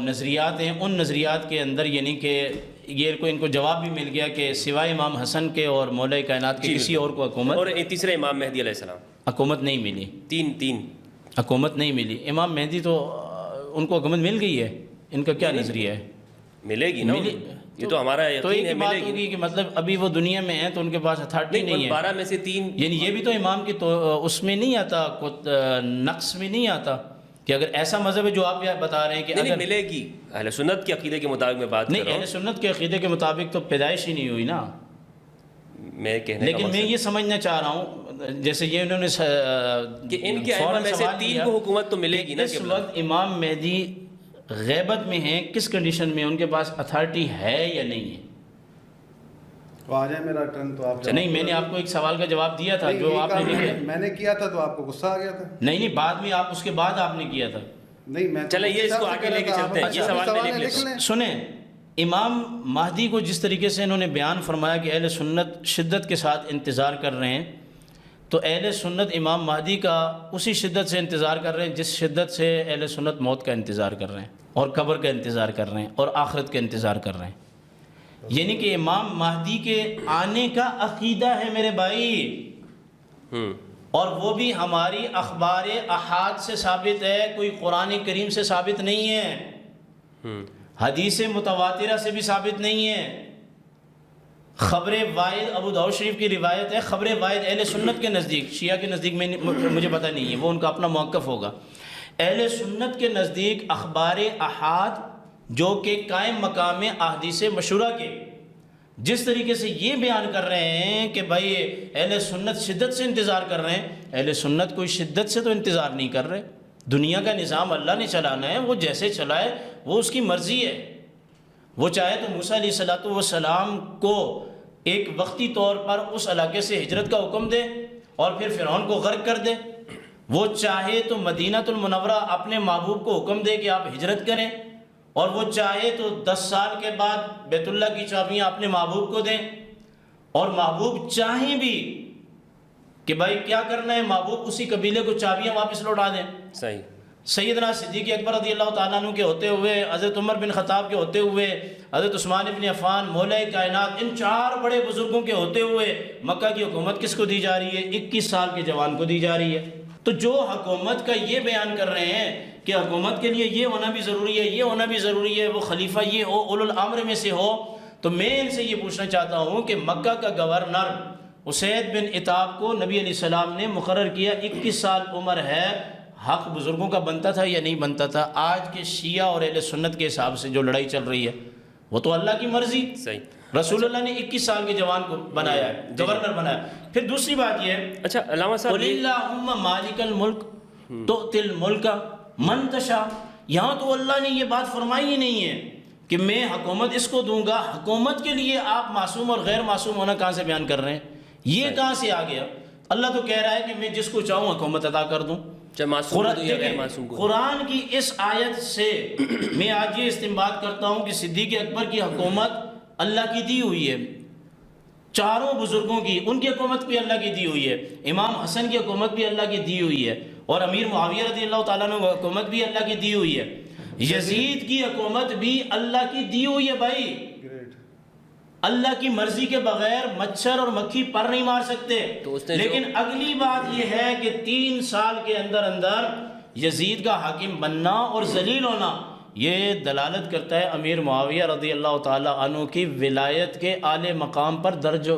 نظریات ہیں ان نظریات کے اندر، یعنی کہ یہ کو ان کو جواب بھی مل گیا کہ سوائے امام حسن کے اور مولا کائنات کے کسی اور کو حکومت، اور تیسرے امام مہدی علیہ السلام، حکومت نہیں ملی، تین حکومت نہیں ملی۔ امام مہدی تو ان کو حکومت مل گئی ہے، ان کا کیا نظریہ ہے؟ ملے گی نا، یہ تو ہمارا تو یقین ہے، ایک بات ملے گی۔ ہوگی کہ مطلب ابھی وہ دنیا میں ہیں تو ان کے پاس اتھارٹی نہیں ہے۔ 12 میں سے 3، یعنی یہ بھی تو امام کی تو اس میں نہیں آتا، نقص میں نہیں آتا کہ اگر ایسا مذہب ہے جو آپ بتا رہے ہیں کہ نہیں ملے گی۔ اہل سنت کے عقیدے کے مطابق میں بات کر نہیں، رہا اہل ہوں، سنت کے عقیدے کے مطابق تو پیدائش ہی نہیں ہوئی نا۔ میں کہنے کا لیکن میں مقصد یہ سمجھنا چاہ رہا ہوں، جیسے یہ انہوں نے کہ ان کے ائمہ میں سے 3 کو حکومت تو ملے گی نا۔ اس وقت امام مہدی غیبت میں ہیں، کس کنڈیشن میں ان کے پاس اتھارٹی ہے یا نہیں ہے؟ آ جائے میرا ٹرن تو آپ نہیں، میں نے آپ کو ایک سوال کا جواب دیا تھا جو آپ نے میں نے کیا تھا تو آپ کو غصہ آ گیا تھا۔ نہیں، بعد میں آپ اس کے بعد آپ نے کیا تھا۔ نہیں، میں چلے یہ اس کو آگے لے کے چلتے ہیں، یہ سوال میں لکھ لیں۔ سنیں، امام مہدی کو جس طریقے سے انہوں نے بیان فرمایا کہ اہل سنت شدت کے ساتھ انتظار کر رہے ہیں، تو اہل سنت امام مہدی کا اسی شدت سے انتظار کر رہے ہیں جس شدت سے اہل سنت موت کا انتظار کر رہے ہیں، اور قبر کا انتظار کر رہے ہیں، اور آخرت کا انتظار کر رہے ہیں۔ یعنی کہ امام مہدی کے آنے کا عقیدہ ہے میرے بھائی، اور وہ بھی ہماری اخبار احاد سے ثابت ہے، کوئی قرآن کریم سے ثابت نہیں ہے، حدیث متواترہ سے بھی ثابت نہیں ہے۔ خبر واحد ابو داؤد شریف کی روایت ہے، خبر واحد اہل سنت کے نزدیک، شیعہ کے نزدیک میں مجھے پتہ نہیں ہے، وہ ان کا اپنا موقف ہوگا۔ اہل سنت کے نزدیک اخبار احاد جو کہ قائم مقام احادیث مشہورہ کے، جس طریقے سے یہ بیان کر رہے ہیں کہ بھائی اہل سنت شدت سے انتظار کر رہے ہیں، اہل سنت کوئی شدت سے تو انتظار نہیں کر رہے۔ دنیا کا نظام اللہ نے چلانا ہے، وہ جیسے چلائے وہ اس کی مرضی ہے۔ وہ چاہے تو موسیٰ علیہ السلام کو ایک وقتی طور پر اس علاقے سے ہجرت کا حکم دے اور پھر فرعون کو غرق کر دے، وہ چاہے تو مدینہ المنورہ اپنے محبوب کو حکم دے کہ آپ ہجرت کریں، اور وہ چاہے تو 10 سال کے بعد بیت اللہ کی چابیاں اپنے محبوب کو دیں، اور محبوب چاہیں بھی کہ بھائی کیا کرنا ہے، محبوب اسی قبیلے کو چابیاں واپس لوٹا دیں۔ صحیح۔ سیدنا صدیق اکبر رضی اللہ تعالیٰ عنہ کے ہوتے ہوئے، حضرت عمر بن خطاب کے ہوتے ہوئے، حضرت عثمان بن عفان، مولا کائنات، ان 4 بڑے بزرگوں کے ہوتے ہوئے مکہ کی حکومت کس کو دی جا رہی ہے؟ 21 سال کے جوان کو دی جا رہی ہے۔ تو جو حکومت کا یہ بیان کر رہے ہیں کہ حکومت کے لیے یہ ہونا بھی ضروری ہے، یہ ہونا بھی ضروری ہے، وہ خلیفہ یہ ہو، اولو الامر میں سے ہو، تو میں ان سے یہ پوچھنا چاہتا ہوں کہ مکہ کا گورنر اسید بن عتاب کو نبی علیہ السلام نے مقرر کیا، 21 سال عمر ہے، حق بزرگوں کا بنتا تھا یا نہیں بنتا تھا؟ آج کے شیعہ اور اہل سنت کے حساب سے جو لڑائی چل رہی ہے وہ تو اللہ کی مرضی، صحیح، رسول اللہ نے 21 سال کے جوان کو بنایا ہے، گورنر بنایا۔ پھر دوسری بات یہ ہے، اچھا علامہ صاحب، قُلِ اللَّهُمَّ مَالِكَ الْمُلْكِ تُؤْتِي الْمُلْكَ مَن تَشَاءُ، یہاں تو اللہ نے یہ بات فرمائی ہی نہیں ہے کہ میں حکومت اس کو دوں گا۔ حکومت کے لیے آپ معصوم اور غیر معصوم ہونا کہاں سے بیان کر رہے ہیں؟ یہ کہاں سے آ گیا؟ اللہ تو کہہ رہا ہے کہ میں جس کو چاہوں حکومت عطا کر دوں۔ قرآن کی اس آیت سے میں آج یہ استنباط کرتا ہوں کہ صدیق اکبر کی حکومت اللہ کی دی ہوئی ہے، 4 بزرگوں کی، ان کی حکومت بھی اللہ کی دی ہوئی ہے، امام حسن کی حکومت بھی اللہ کی دی ہوئی ہے، اور امیر معاویہ رضی اللہ تعالیٰ عنہ کی حکومت بھی اللہ کی دی ہوئی ہے، یزید کی حکومت بھی اللہ کی دی ہوئی ہے۔ بھائی اللہ کی مرضی کے بغیر مچھر اور مکھی پر نہیں مار سکتے۔ لیکن اگلی بات یہ ہے کہ 3 سال کے اندر اندر یزید کا حاکم بننا اور ذلیل ہونا، یہ دلالت کرتا ہے امیر معاویہ رضی اللہ تعالیٰ عنہ کی ولایت کے اعلی مقام پر درج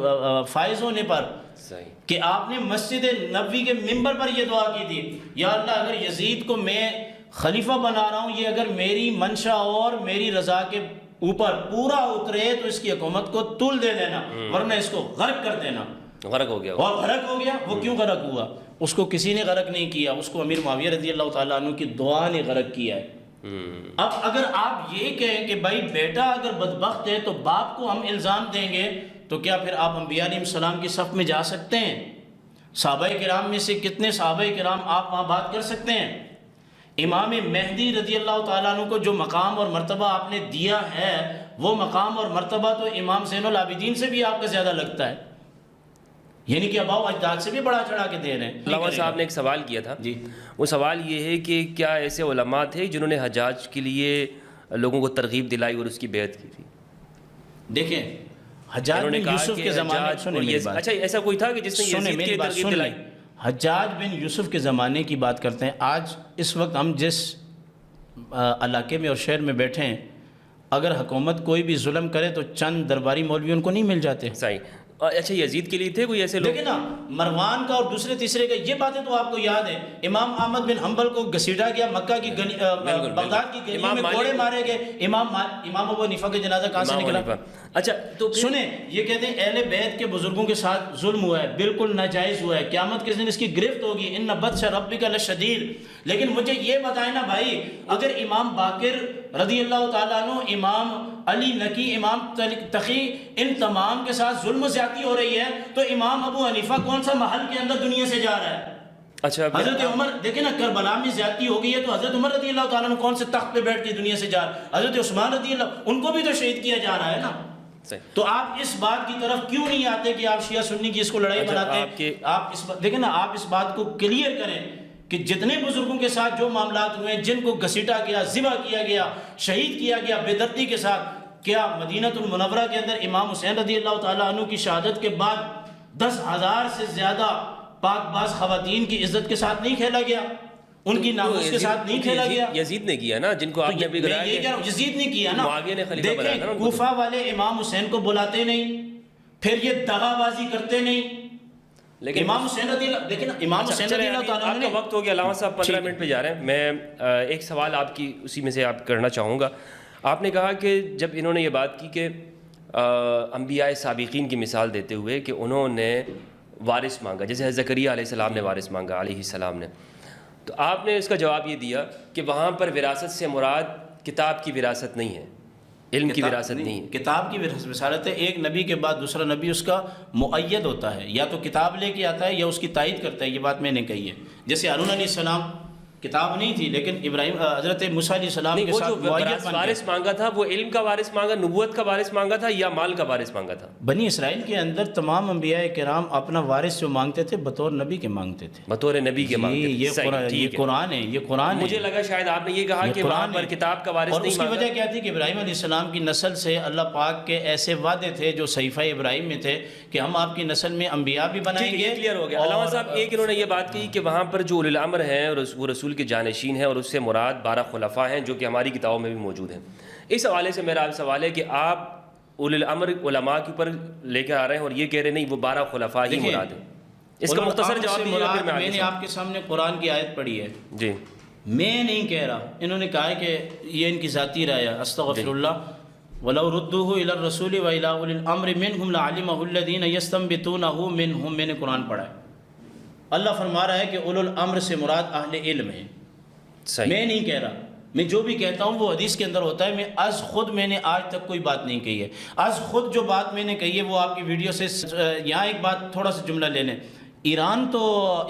فائز ہونے پر صحیح کہ آپ نے مسجد نبوی کے منبر پر یہ دعا کی تھی، یا اللہ اگر یزید کو میں خلیفہ بنا رہا ہوں، یہ اگر میری منشا اور میری رضا کے اوپر پورا اترے تو اس کی حکومت کو طول دے دینا، ورنہ اس کو غرق کر دینا۔ غرق ہو گیا اور غرق ہو گیا، وہ کیوں غرق ہوا؟ اس کو کسی نے غرق نہیں کیا، اس کو امیر معاویہ رضی اللہ تعالیٰ عنہ کی دعا نے غرق کیا ہے۔ اب اگر آپ یہ کہیں کہ بھائی بیٹا اگر بدبخت ہے تو باپ کو ہم الزام دیں گے، تو کیا پھر آپ انبیاء علیہ السلام کی صف میں جا سکتے ہیں؟ صحابہ کرام میں سے کتنے صحابہ کرام آپ وہاں بات کر سکتے ہیں؟ امام مہدی رضی اللہ تعالیٰ عنہ کو جو مقام اور مرتبہ آپ نے دیا ہے، وہ مقام اور مرتبہ تو امام زین العابدین سے بھی آپ کا زیادہ لگتا ہے، یعنی کہ آباء و اجداد سے بھی بڑا چڑھا کے دے رہے ہیں۔ علامہ صاحب نے ایک سوال کیا تھا، جی وہ سوال یہ ہے کہ کیا ایسے علماء تھے جنہوں نے حجاج کے لیے لوگوں کو ترغیب دلائی اور اس کی بیعت کی تھی؟ دیکھیں حجاج انہوں نے بن کہا یوسف کہ کے زمانے، حجاج سنیں اور میری یزید، بات، اچھا ایسا کوئی تھا کہ جس نے سنیں یزید کے میری لیے بات، ترغیب سن دلائی؟ لیں۔ حجاج بن یوسف کے زمانے کی بات کرتے ہیں۔ آج اس وقت ہم جس علاقے میں اور شہر میں بیٹھے ہیں، اگر حکومت کوئی بھی ظلم کرے تو چند درباری مولوی ان کو نہیں مل جاتے۔ صحیح۔ اچھا یزید کے لیے تھے کوئی ایسے لوگ؟ دیکھیں نا، مروان کا اور دوسرے تیسرے کا، یہ باتیں تو آپ کو یاد ہیں۔ امام احمد بن حنبل کو گھسیٹا گیا مکہ کی بغداد کی گلیوں میں، کوڑے مارے گئے۔ امام ابو حنیفہ کا جنازہ کہاں سے نکلا؟ اچھا تو سنیں، یہ کہتے ہیں اہل بیت کے بزرگوں کے ساتھ ظلم ہوا ہے، بالکل ناجائز ہوا ہے، قیامت کے دن اس کی گرفت ہوگی، ان بطش ربک لشدید۔ لیکن مجھے یہ بتائیں نا بھائی، اگر امام باقر رضی اللہ تعالیٰ عنہ، امام علی نقی، امام تقی، ان تمام کے ساتھ ظلم و زیادتی ہو رہی ہے، تو امام ابو حنیفہ کون سا محل کے اندر دنیا سے جا رہا ہے؟ اچھا حضرت عمر، دیکھیں نا کربلا میں زیادتی ہو گئی ہے، تو حضرت عمر رضی اللہ تعالیٰ عنہ کون سے تخت پہ بیٹھ کے دنیا سے جا رہا ہے؟ حضرت عثمان رضی اللہ، ان کو بھی تو شہید کیا جا رہا ہے نا۔ تو آپ اس بات کی طرف کیوں نہیں آتے کہ آپ شیعہ سنی کی اس کو لڑائی بناتے ہیں؟ آپ اس بات دیکھیں نا، آپ اس بات کو کلیئر کریں کہ جتنے بزرگوں کے ساتھ جو معاملات ہوئے ہیں، جن کو گھسیٹا گیا، ذبح کیا گیا، شہید کیا گیا بے دردی کے ساتھ، کیا مدینہ المنورہ کے اندر امام حسین رضی اللہ تعالیٰ عنہ کی شہادت کے بعد 10,000 سے زیادہ پاک باز خواتین کی عزت کے ساتھ نہیں کھیلا گیا؟ ان کی ناموس کے ساتھ نہیں کھیلا گیا؟ یزید نے کیا نا، جن کو آپ نے ابھی میں یہ کہہ رہا ہوں، یزید نے کیا نا۔ معاویہ نے خلیفہ بنایا نا۔ دیکھیں کوفہ والے امام حسین کو بلاتے نہیں، پھر یہ دغا بازی کرتے نہیں۔ لیکن امام حسین رضی اللہ، دیکھیں نا، امام حسین رضی اللہ تعالیٰ آپ کا وقت ہو گیا، علامہ صاحب 15 منٹ پہ جا رہے ہیں۔ میں ایک سوال آپ کی اسی میں سے آپ کرنا چاہوں گا۔ آپ نے کہا کہ جب انہوں نے یہ بات کی کہ انبیاء سابقین کی مثال دیتے ہوئے کہ انہوں نے وارث مانگا، جیسے زکریا علیہ السلام نے وارث مانگا، علیہ السلام نے، تو آپ نے اس کا جواب یہ دیا کہ وہاں پر وراثت سے مراد کتاب کی وراثت نہیں ہے، علم کی وراثت نہیں ہے۔ کتاب کی وراثت ہے، ایک نبی کے بعد دوسرا نبی اس کا مؤید ہوتا ہے، یا تو کتاب لے کے آتا ہے یا اس کی تائید کرتا ہے۔ یہ بات میں نے کہی ہے۔ جیسے ہارون علیہ السلام کتاب نہیں تھی، لیکن ابراہیم حضرت موسیٰ علیہ السلام کے ساتھ وارث مانگا تھا، وہ علم کا وارث مانگا، نبوت کا وارث مانگا تھا یا مال کا وارث مانگا تھا؟ بنی اسرائیل کے اندر تمام انبیاء کرام اپنا وارث جو مانگتے تھے بطور نبی کے مانگتے تھے، بطور نبی کے مانگتے تھے۔ یہ قرآن ہے، یہ قرآن ہے۔ مجھے لگا شاید آپ نے یہ کہا کہ وہاں پر کتاب کا وارث نہیں مانگا۔ اور اس کی وجہ کیا تھی کہ ابراہیم علیہ السلام کی نسل سے اللہ پاک کے ایسے وعدے تھے جو صحیفہ ابراہیم میں تھے کہ ہم آپ کی نسل میں انبیاء بھی بنائیں گے۔ کلیئر ہو گیا۔ علامہ صاحب ایک انہوں نے یہ بات کہی کہ وہاں پر جو اولو الامر ہیں وہ رسول کے جانشین ہیں، اور اس سے مراد 12 خلفاء ہیں جو کہ ہماری کتابوں میں بھی موجود ہیں۔ اس حوالے سے میرا سوال ہے کہ آپ اولو الامر علماء کے اوپر لے کر آ رہے ہیں اور یہ کہہ رہے نہیں وہ 12 خلفاء ہی مراد ہیں۔ اس کا مختصر جواب دیجیے پھر میں نے آپ کے سامنے قرآن کی آیت پڑھی ہے۔ جی میں نہیں کہہ رہا، انہوں نے کہا ہے کہ یہ ان کی ذاتی رائے ہے، استغفر اللہ، وَلَوْ رُدُّوهُ إِلَى الرَّسُولِ وَإِلَىٰ أُولِي الْأَمْرِ مِنْهُمْ لَعَلِمَهُ الَّذِينَ يَسْتَنبِطُونَهُ مِنْهُمْ۔ میں نے قرآن پڑھا ہے، اللہ فرما رہا ہے کہ اولو الامر سے مراد اہل علم ہے۔ میں نہیں کہہ رہا، میں جو بھی کہتا ہوں وہ حدیث کے اندر ہوتا ہے۔ میں از خود میں نے آج تک کوئی بات نہیں کہی ہے، از خود جو بات میں نے کہی ہے وہ آپ کی ویڈیو سے، یہاں ایک بات تھوڑا سا جملہ لے لیں۔ ایران تو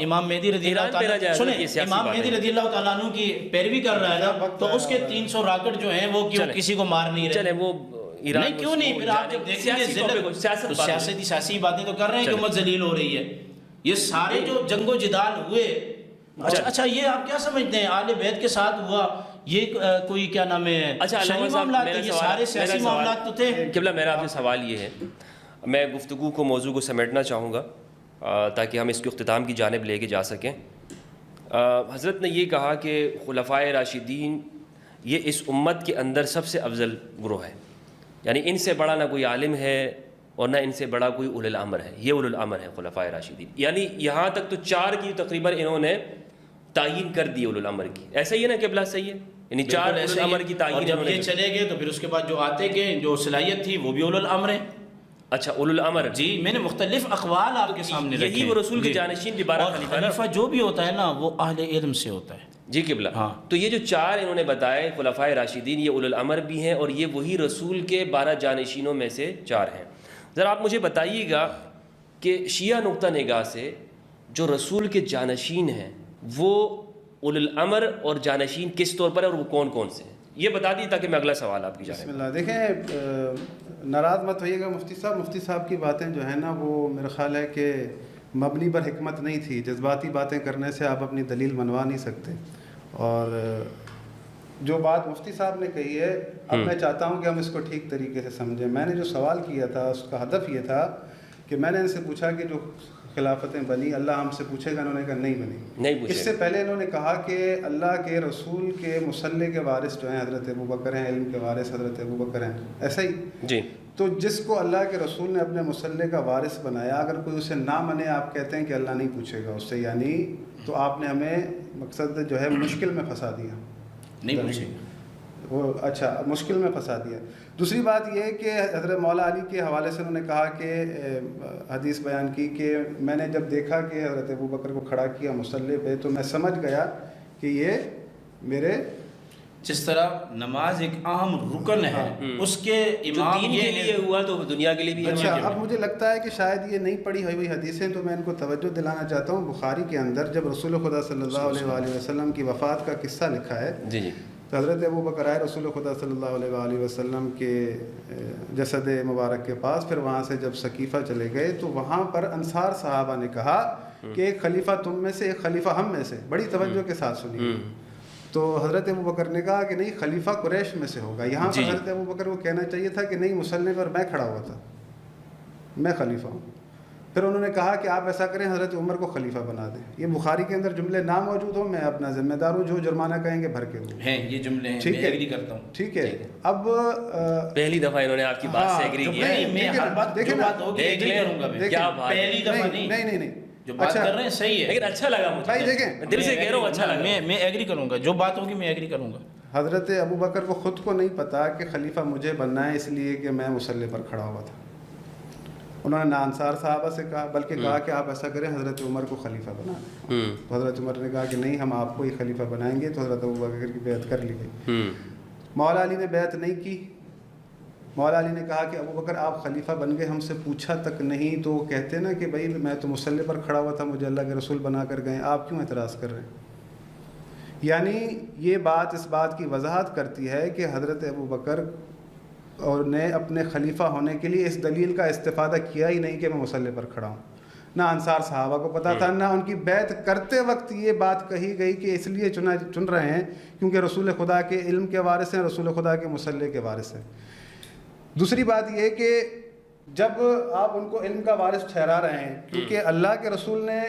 امام مہدی رضی اللہ تعالیٰ، سنیں، امام مہدی رضی اللہ تعالیٰ عنہ کی پیروی کر رہا ہے نا، تو اس کے 300 راکٹ جو ہیں وہ کیوں کسی کو مار نہیں رہے؟ چلیں وہ نہیں کیوں نہیں، پھر آپ جب دیکھیں گے سیاسی باتیں تو کر رہے ہیں کہ امت ذلیل ہو رہی ہے۔ یہ سارے جو جنگ و جدال ہوئے، اچھا یہ آپ کیا سمجھتے ہیں آل بیت کے ساتھ ہوا؟ یہ کوئی کیا نام ہے شرعی معاملات تھے، یہ سارے سیاسی معاملات تو تھے۔ قبلہ میرا آپ سے سوال یہ ہے، میں گفتگو کو موضوع کو سمیٹنا چاہوں گا تاکہ ہم اس کے اختتام کی جانب لے کے جا سکیں۔ حضرت نے یہ کہا کہ خلفائے راشدین یہ اس امت کے اندر سب سے افضل گروہ ہے، یعنی ان سے بڑا نہ کوئی عالم ہے اور نہ ان سے بڑا کوئی اولو الامر ہے، یہ اولو الامر ہے خلفائے راشدین، یعنی یہاں تک تو 4 کی تقریباً انہوں نے تعیین کر دی اولو الامر کی، ایسا ہی ہے نا قبلہ؟ صحیح ہے، یعنی 4 اولو الامر کی تعیین، اور جب یہ چلے گئے تو پھر اس کے بعد جو آتے گئے جو صلاحیت تھی وہ بھی اولو الامر ہیں۔ اچھا اولو الامر، جی میں نے مختلف اقوال آپ کے سامنے رکھے، یہی وہ رسول کے جانشین بھی 12 اور خلیفہ خلیفہ جو بھی ہوتا ہے نا وہ اہل علم سے ہوتا ہے۔ جی قبلہ، ہاں۔ تو یہ جو 4 انہوں نے بتائے خلفائے راشدین، یہ اولو الامر بھی ہیں اور یہ وہی رسول کے 12 جانشینوں میں سے 4 ہیں۔ ذرا آپ مجھے بتائیے گا کہ شیعہ نقطہ نگاہ سے جو رسول کے جانشین ہیں وہ اولو الامر اور جانشین کس طور پر ہے اور وہ کون کون سے ہیں، یہ بتا دیجیے تاکہ میں اگلا سوال آپ کی جانب۔ بسم اللہ۔ دیکھیں ناراض مت ہوئیے گا مفتی صاحب کی باتیں جو ہیں نا وہ میرا خیال ہے کہ مبنی پر حکمت نہیں تھی، جذباتی باتیں کرنے سے آپ اپنی دلیل منوا نہیں سکتے، اور جو بات مفتی صاحب نے کہی ہے اب میں چاہتا ہوں کہ ہم اس کو ٹھیک طریقے سے سمجھیں۔ میں نے جو سوال کیا تھا اس کا ہدف یہ تھا کہ میں نے ان سے پوچھا کہ جو خلافتیں بنی اللہ ہم سے پوچھے گا، انہوں نے کہا نہیں بنی۔ اس سے پہلے انہوں نے کہا کہ اللہ کے رسول کے مصلی کے وارث جو ہیں حضرت ابوبکر ہیں، علم کے وارث حضرت ابوبکر ہیں، ایسا ہی جی۔ تو جس کو اللہ کے رسول نے اپنے مصلی کا وارث بنایا، اگر کوئی اسے نہ مانے، آپ کہتے ہیں کہ اللہ نہیں پوچھے گا اس سے، یعنی تو آپ نے ہمیں مقصد جو ہے مشکل میں پھنسا دیا، نہیں پوچھے گا وہ اچھا مشکل میں پھنسا دیا۔ دوسری بات یہ کہ حضرت مولا علی کے حوالے سے انہوں نے کہا کہ حدیث بیان کی کہ میں نے جب دیکھا کہ حضرت ابوبکر کو کھڑا کیا مصلی پہ تو میں سمجھ گیا کہ یہ میرے، جس طرح نماز ایک اہم رکن ہے اس کے امام دین کے لیے ہوا تو دنیا کے لیے بھی۔ اچھا اب مجھے لگتا ہے کہ شاید یہ نہیں پڑھی ہوئی حدیثیں، تو میں ان کو توجہ دلانا چاہتا ہوں۔ بخاری کے اندر جب رسول خدا صلی اللہ علیہ وآلہ وسلم کی وفات کا قصہ لکھا ہے، جی جی، تو حضرت ابوبکر آئے رسول خدا صلی اللہ علیہ وآلہ وسلم کے جسد مبارک کے پاس، پھر وہاں سے جب ثقیفہ چلے گئے تو وہاں پر انصار صحابہ نے کہا کہ ایک خلیفہ تم میں سے ایک خلیفہ ہم میں سے، بڑی توجہ کے ساتھ سنی۔ تو حضرت ابوبکر نے کہا کہ نہیں خلیفہ قریش میں سے ہوگا۔ یہاں پر حضرت ابوبکر کو کہنا چاہیے تھا کہ نہیں مصلی پر میں کھڑا ہوا تھا، میں خلیفہ ہوں۔ پھر انہوں نے کہا کہ آپ ایسا کریں حضرت عمر کو خلیفہ بنا دیں۔ یہ بخاری کے اندر جملے نہ موجود ہوں، میں اپنا ذمہ دار ہوں، جو جرمانہ کہیں گے بھر کے دوں ہیں، یہ جملے ہیں، ٹھیک میں ہے، ایگری کرتا ہوں۔ ٹھیک ہے۔ اب پہلی دفعہ انہوں نے آپ کی بات سے ایگری کیا ہے۔ میں ہر بات جو بات ہوگی ایگری کروں گا، میں کیا بات، پہلی دفعہ نہیں جو بات کر رہے ہیں صحیح ہے، لیکن اچھا لگا بھائی مجھے، دیکھیں دل سے کہہ رہا ہوں اچھا لگا، میں ایگری کروں گا، جو بات ہوگی میں ایگری کروں گا۔ حضرت ابوبکر کو خود کو نہیں پتا کہ خلیفہ مجھے بننا ہے اس لیے کہ میں مصلی پر کھڑا ہوا تھا۔ انہوں نے نہ انصار صحابہ سے کہا بلکہ کہا کہ آپ ایسا کریں حضرت عمر کو خلیفہ بنا دیں۔ تو حضرت عمر نے کہا کہ نہیں ہم آپ کو ہی خلیفہ بنائیں گے، تو حضرت ابوبکر کی بیعت کر لی گئی۔ مولا علی نے بیعت نہیں کی۔ مولا علی نے کہا کہ ابوبکر آپ خلیفہ بن گئے، ہم سے پوچھا تک نہیں، تو وہ کہتے نا کہ بھائی میں تو مصلی پر کھڑا ہوا تھا، مجھے اللہ کے رسول بنا کر گئے، آپ کیوں اعتراض کر رہے ہیں؟ یعنی یہ بات اس بات کی وضاحت کرتی ہے کہ حضرت ابوبکر اور نے اپنے خلیفہ ہونے کے لیے اس دلیل کا استفادہ کیا ہی نہیں کہ میں مصلی پر کھڑا ہوں۔ نہ انصار صحابہ کو پتہ تھا، نہ ان کی بیعت کرتے وقت یہ بات کہی گئی کہ اس لیے چن رہے ہیں کیونکہ رسول خدا کے علم کے وارث ہیں، رسول خدا کے مصلی کے وارث ہیں۔ دوسری بات یہ کہ جب آپ ان کو علم کا وارث ٹھہرا رہے ہیں، کیونکہ اللہ کے رسول نے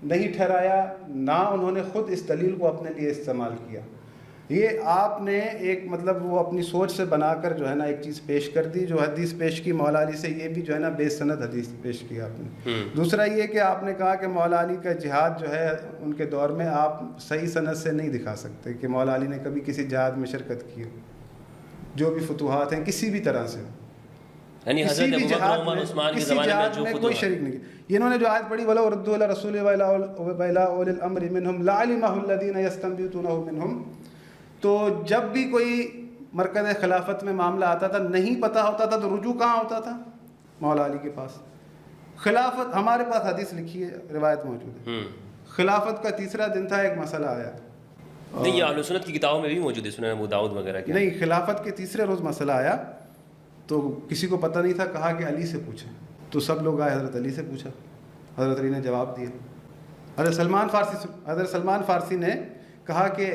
نہیں ٹھہرایا، نہ انہوں نے خود اس دلیل کو اپنے لیے استعمال کیا، یہ آپ نے ایک مطلب وہ اپنی سوچ سے بنا کر جو ہے نا ایک چیز پیش کر دی، جو حدیث پیش کی مولا علی سے، یہ بھی جو ہے نا بے سند حدیث پیش کی آپ نے۔ دوسرا یہ کہ آپ نے کہا کہ مولا علی کا جہاد جو ہے ان کے دور میں آپ صحیح سند سے نہیں دکھا سکتے کہ مولا علی نے کبھی کسی جہاد میں شرکت کی، جو بھی فتوحات ہیں کسی بھی طرح سے، یعنی حضرت ابوبکر عمر عثمان کے زمانے میں جو فتوحات کوئی شریک نہیں کیا۔ انہوں نے جو آیت پڑھی وَلَوْ رَدُّوهُ إِلَى الرَّسُولِ وَإِلَى أُولِي الْأَمْرِ مِنْهُمْ لَعَلِمَهُ الَّذِينَ يَسْتَنبِطُونَهُ مِنْهُمْ، تو جب بھی کوئی مرکز خلافت میں معاملہ آتا تھا نہیں پتہ ہوتا تھا تو رجوع کہاں ہوتا تھا؟ مولا علی کے پاس۔ خلافت ہمارے پاس حدیث لکھی ہے، روایت موجود ہے، خلافت کا تیسرا دن تھا، ایک مسئلہ آیا، نہیں یہ اہل سنت کی کتابوں میں بھی موجود ہے، سنن ابو داؤد وغیرہ کے، نہیں خلافت کے تیسرے روز مسئلہ آیا تو کسی کو پتہ نہیں تھا، کہا کہ علی سے پوچھیں، تو سب لوگ آئے، حضرت علی سے پوچھا، حضرت علی نے جواب دیا۔ حضرت سلمان فارسی نے کہا کہ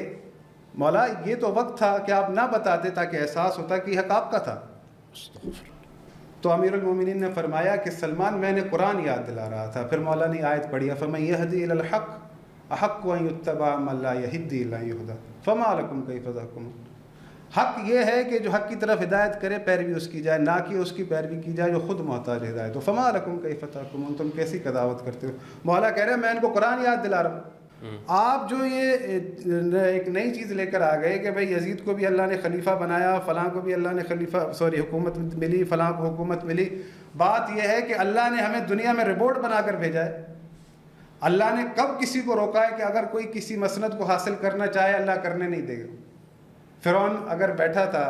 مولا یہ تو وقت تھا کہ آپ نہ بتاتے تاکہ احساس ہوتا کہ یہ حق آپ کا تھا۔ تو امیر المومنین نے فرمایا کہ سلمان میں نے قرآن یاد دلا رہا تھا، پھر مولا نے آیت پڑھی فَمَن يَهْدِ إِلَى الْحَقِّ احق ان یتبع من لا یہدی الا یہدی فما لکم کیف تحکمون. حق یہ ہے کہ جو حق کی طرف ہدایت کرے پیروی اس کی جائے، نہ کہ اس کی پیروی کی جائے جو خود محتاج ہدایت ہو. فما لکم کیف تحکمون، تم کیسی قضاوت کرتے ہو. مولا کہہ رہے ہیں میں ان کو قرآن یاد دلا رہا ہوں. آپ جو یہ ایک نئی چیز لے کر آ گئے کہ بھئی یزید کو بھی اللہ نے خلیفہ بنایا، فلاں کو بھی اللہ نے حکومت ملی، فلاں کو حکومت ملی. بات یہ ہے کہ اللہ نے ہمیں دنیا میں رپورٹ بنا کر بھیجا ہے. اللہ نے کب کسی کو روکا ہے کہ اگر کوئی کسی مسند کو حاصل کرنا چاہے اللہ کرنے نہیں دے گا. فرعون اگر بیٹھا تھا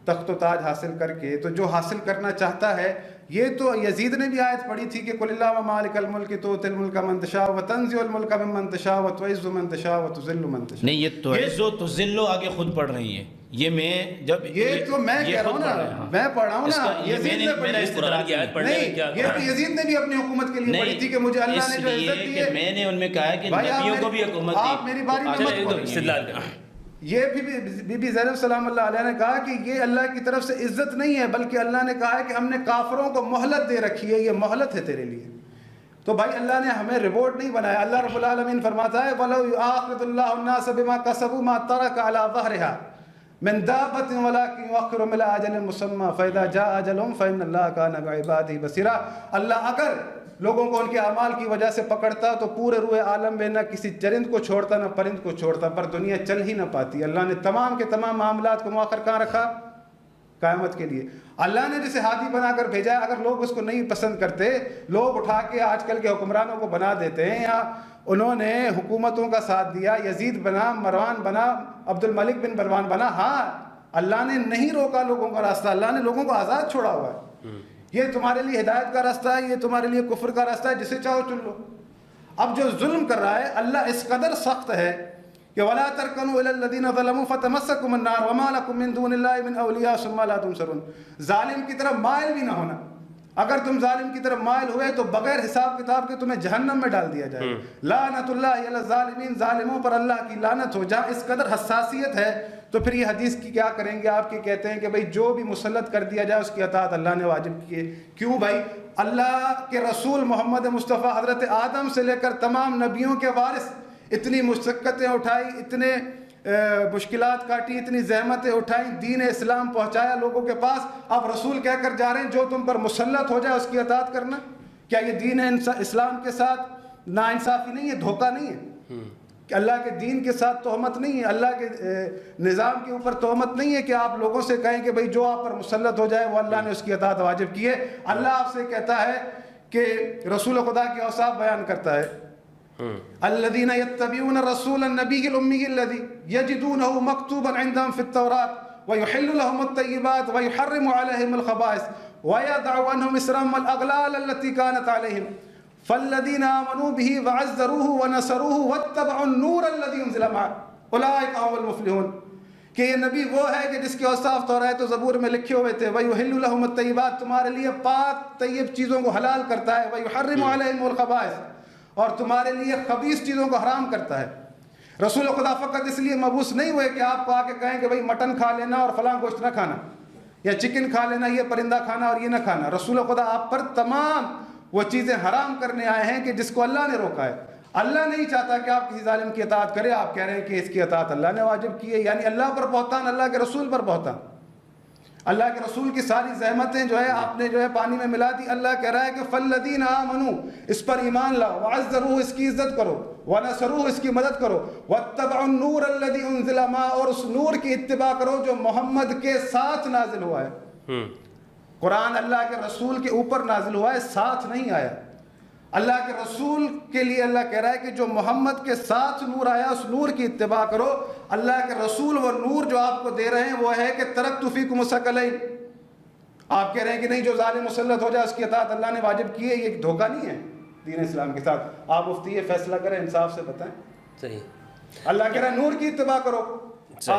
تخت و تاج حاصل کر کے، تو جو حاصل کرنا چاہتا ہے، یہ تو یزید نے بھی آیت پڑھی تھی کہ قل اللہم مالک الملک تؤتی الملک من تشاء وتنزع الملک ممن تشاء وتعز من تشاء وتذل من تشاء. نہیں، یہ تعز و تذل آگے خود پڑھ رہی ہے. یہ میں جب یہ تو میں کہہ رہا ہوں نا، میں پڑھ رہا ہوں نا، یزید نے پڑھی. نہیں، یہ تو یزید نے بھی اپنی حکومت کے لیے پڑھی تھی کہ مجھے اللہ نے جو عزت دی ہے. میں نے ان میں کہا ہے کہ نبیوں کو بھی حکومت دی. آپ میری باری میں مت پڑھیں. یہ بھی بی بی زینب سلام اللہ علیہ نے کہا کہ یہ اللہ کی طرف سے عزت نہیں ہے، بلکہ اللہ نے کہا ہے کہ ہم نے کافروں کو مہلت دے رکھی ہے، یہ مہلت ہے تیرے لیے. تو بھائی اللہ نے ہمیں ریوارڈ نہیں بنایا. اللہ رب العالمین فرماتا ہے وَلَوْ يُؤَاخِذُ اللَّهُ النَّاسَ بِمَا كَسَبُوا مَا تَرَكَ عَلَى ظَهْرِهَا مِنْ دَابَّةٍ وَلَكِنْ يُؤَخِّرُهُمْ إِلَىٰ أَجَلٍ مُّسَمًّى فَإِذَا جَاءَ أَجَلُهُمْ فَإِنَّ اللَّهَ كَانَ بِعِبَادِهِ بَصِيرًا. اللہ اگر لوگوں کو ان کے اعمال کی وجہ سے پکڑتا تو پورے روئے عالم میں نہ کسی چرند کو چھوڑتا نہ پرند کو چھوڑتا، پر دنیا چل ہی نہ پاتی. اللہ نے تمام کے تمام معاملات کو مؤخر کہاں رکھا؟ قیامت کے لیے. اللہ نے جسے ہادی بنا کر بھیجا ہے، اگر لوگ اس کو نہیں پسند کرتے، لوگ اٹھا کے آج کل کے حکمرانوں کو بنا دیتے ہیں، یا انہوں نے حکومتوں کا ساتھ دیا، یزید بنا، مروان بنا، عبد الملک بن مروان بنا. ہاں اللہ نے نہیں روکا لوگوں کا راستہ، اللہ نے لوگوں کو آزاد چھوڑا ہوا ہے. یہ تمہارے لیے ہدایت کا راستہ ہے، یہ تمہارے لیے کفر کا راستہ ہے، جسے چاہو چن لو. اب جو ظلم کر رہا ہے اللہ اس قدر سخت ہے کہ وَلَا تَرْكَنُوا إِلَى الَّذِينَ ظَلَمُوا فَتَمَسَّكُمُ النَّارُ وَمَا لَكُم مِّن دُونِ اللَّهِ مِنْ أَوْلِيَاءَ ثُمَّ لَا تُنصَرُونَ. ظالم کی طرف مائل بھی نہ ہونا. اگر تم ظالم کی طرف مائل ہوئے تو بغیر حساب کتاب کے تمہیں جہنم میں ڈال دیا جائے. لعنت اللہ علی الظالمین، ظالموں پر اللہ کی لعنت ہو. جہاں اس قدر حساسیت ہے تو پھر یہ حدیث کی کیا کریں گے آپ کے؟ کہتے ہیں کہ بھئی جو بھی مسلط کر دیا جائے اس کی اطاعت اللہ نے واجب کی ہے. کیوں بھائی؟ اللہ کے رسول محمد مصطفیٰ حضرت آدم سے لے کر تمام نبیوں کے وارث اتنی مشقتیں اٹھائی، اتنے مشکلات کاٹی، اتنی زحمتیں اٹھائیں، دین اسلام پہنچایا لوگوں کے پاس. اب رسول کہہ کر جا رہے ہیں جو تم پر مسلط ہو جائے اس کی اطاعت کرنا. کیا یہ دین اسلام کے ساتھ ناانصافی نہیں ہے، دھوکہ نہیں ہے؟ کہ اللہ کے دین کے ساتھ تہمت نہیں ہے، اللہ کے نظام کے اوپر تہمت نہیں ہے کہ آپ لوگوں سے کہیں کہ بھئی جو آپ پر مسلط ہو جائے وہ اللہ نے اس کی اطاعت واجب کی ہے. اللہ آپ سے کہتا ہے کہ رسول خدا کے اوصاف بیان کرتا ہے الذين يتبعون الرسول النبي الأمي الذي يجدونه مكتوبا عندهم في التوراة ويحل لهم الطيبات ويحرم عليهم الخبائث ويضع عنهم إصرهم والأغلال التي كانت عليهم فالذين آمنوا به وعزروه ونصروه واتبعوا النور الذي أنزل معه أولئك هم المفلحون. کہ یہ نبی وہ ہے کہ جس کے اوصاف تورات و زبور میں لکھے ہوئے تھے. وَيُحِلُّ لَهُمُ الطَّيِّبَاتِ، تمہارے لیے پاک طیب چیزوں کو حلال کرتا ہے. وَيُحَرِّمُ عَلَيْهِمُ الْخَبَائِثَ، اور تمہارے لیے خبیث چیزوں کو حرام کرتا ہے. رسول خدا فقط اس لیے مبعوث نہیں ہوئے کہ آپ کو آ کے کہیں کہ بھئی مٹن کھا لینا اور فلاں گوشت نہ کھانا، یا چکن کھا لینا، یہ پرندہ کھانا اور یہ نہ کھانا. رسول خدا آپ پر تمام وہ چیزیں حرام کرنے آئے ہیں کہ جس کو اللہ نے روکا ہے. اللہ نہیں چاہتا کہ آپ کسی ظالم کی اطاعت کریں. آپ کہہ رہے ہیں کہ اس کی اطاعت اللہ نے واجب کی ہے، یعنی اللہ پر بہتان، اللہ کے رسول پر بہتان. اللہ کے رسول کی ساری زحمتیں جو ہے آپ نے جو ہے پانی میں ملا دی. اللہ کہہ رہا ہے کہ فالذین آمنوا، اس پر ایمان لاؤ، وعزروه، اس کی عزت کرو، ونصروه، اس کی مدد کرو، واتبعوا النور الذی انزل معه، اور اس نور کی اتباع کرو جو محمد کے ساتھ نازل ہوا ہے. قرآن اللہ کے رسول کے اوپر نازل ہوا ہے، ساتھ نہیں آیا. اللہ کے رسول کے لیے اللہ کہہ رہا ہے کہ جو محمد کے ساتھ نور آیا اس نور کی اتباع کرو. اللہ کے رسول وہ نور جو آپ کو دے رہے ہیں وہ ہے کہ ترکت فیکم الثقلین. آپ کہہ رہے ہیں کہ نہیں جو ظالم مسلط ہو جائے اس کی اطاعت اللہ نے واجب کی ہے. یہ دھوکہ نہیں ہے دین اسلام کے ساتھ. آپ مفتی فیصلہ کریں، انصاف سے بتائیں. صحیح. اللہ کہہ رہا ہے نور کی اتباع کرو.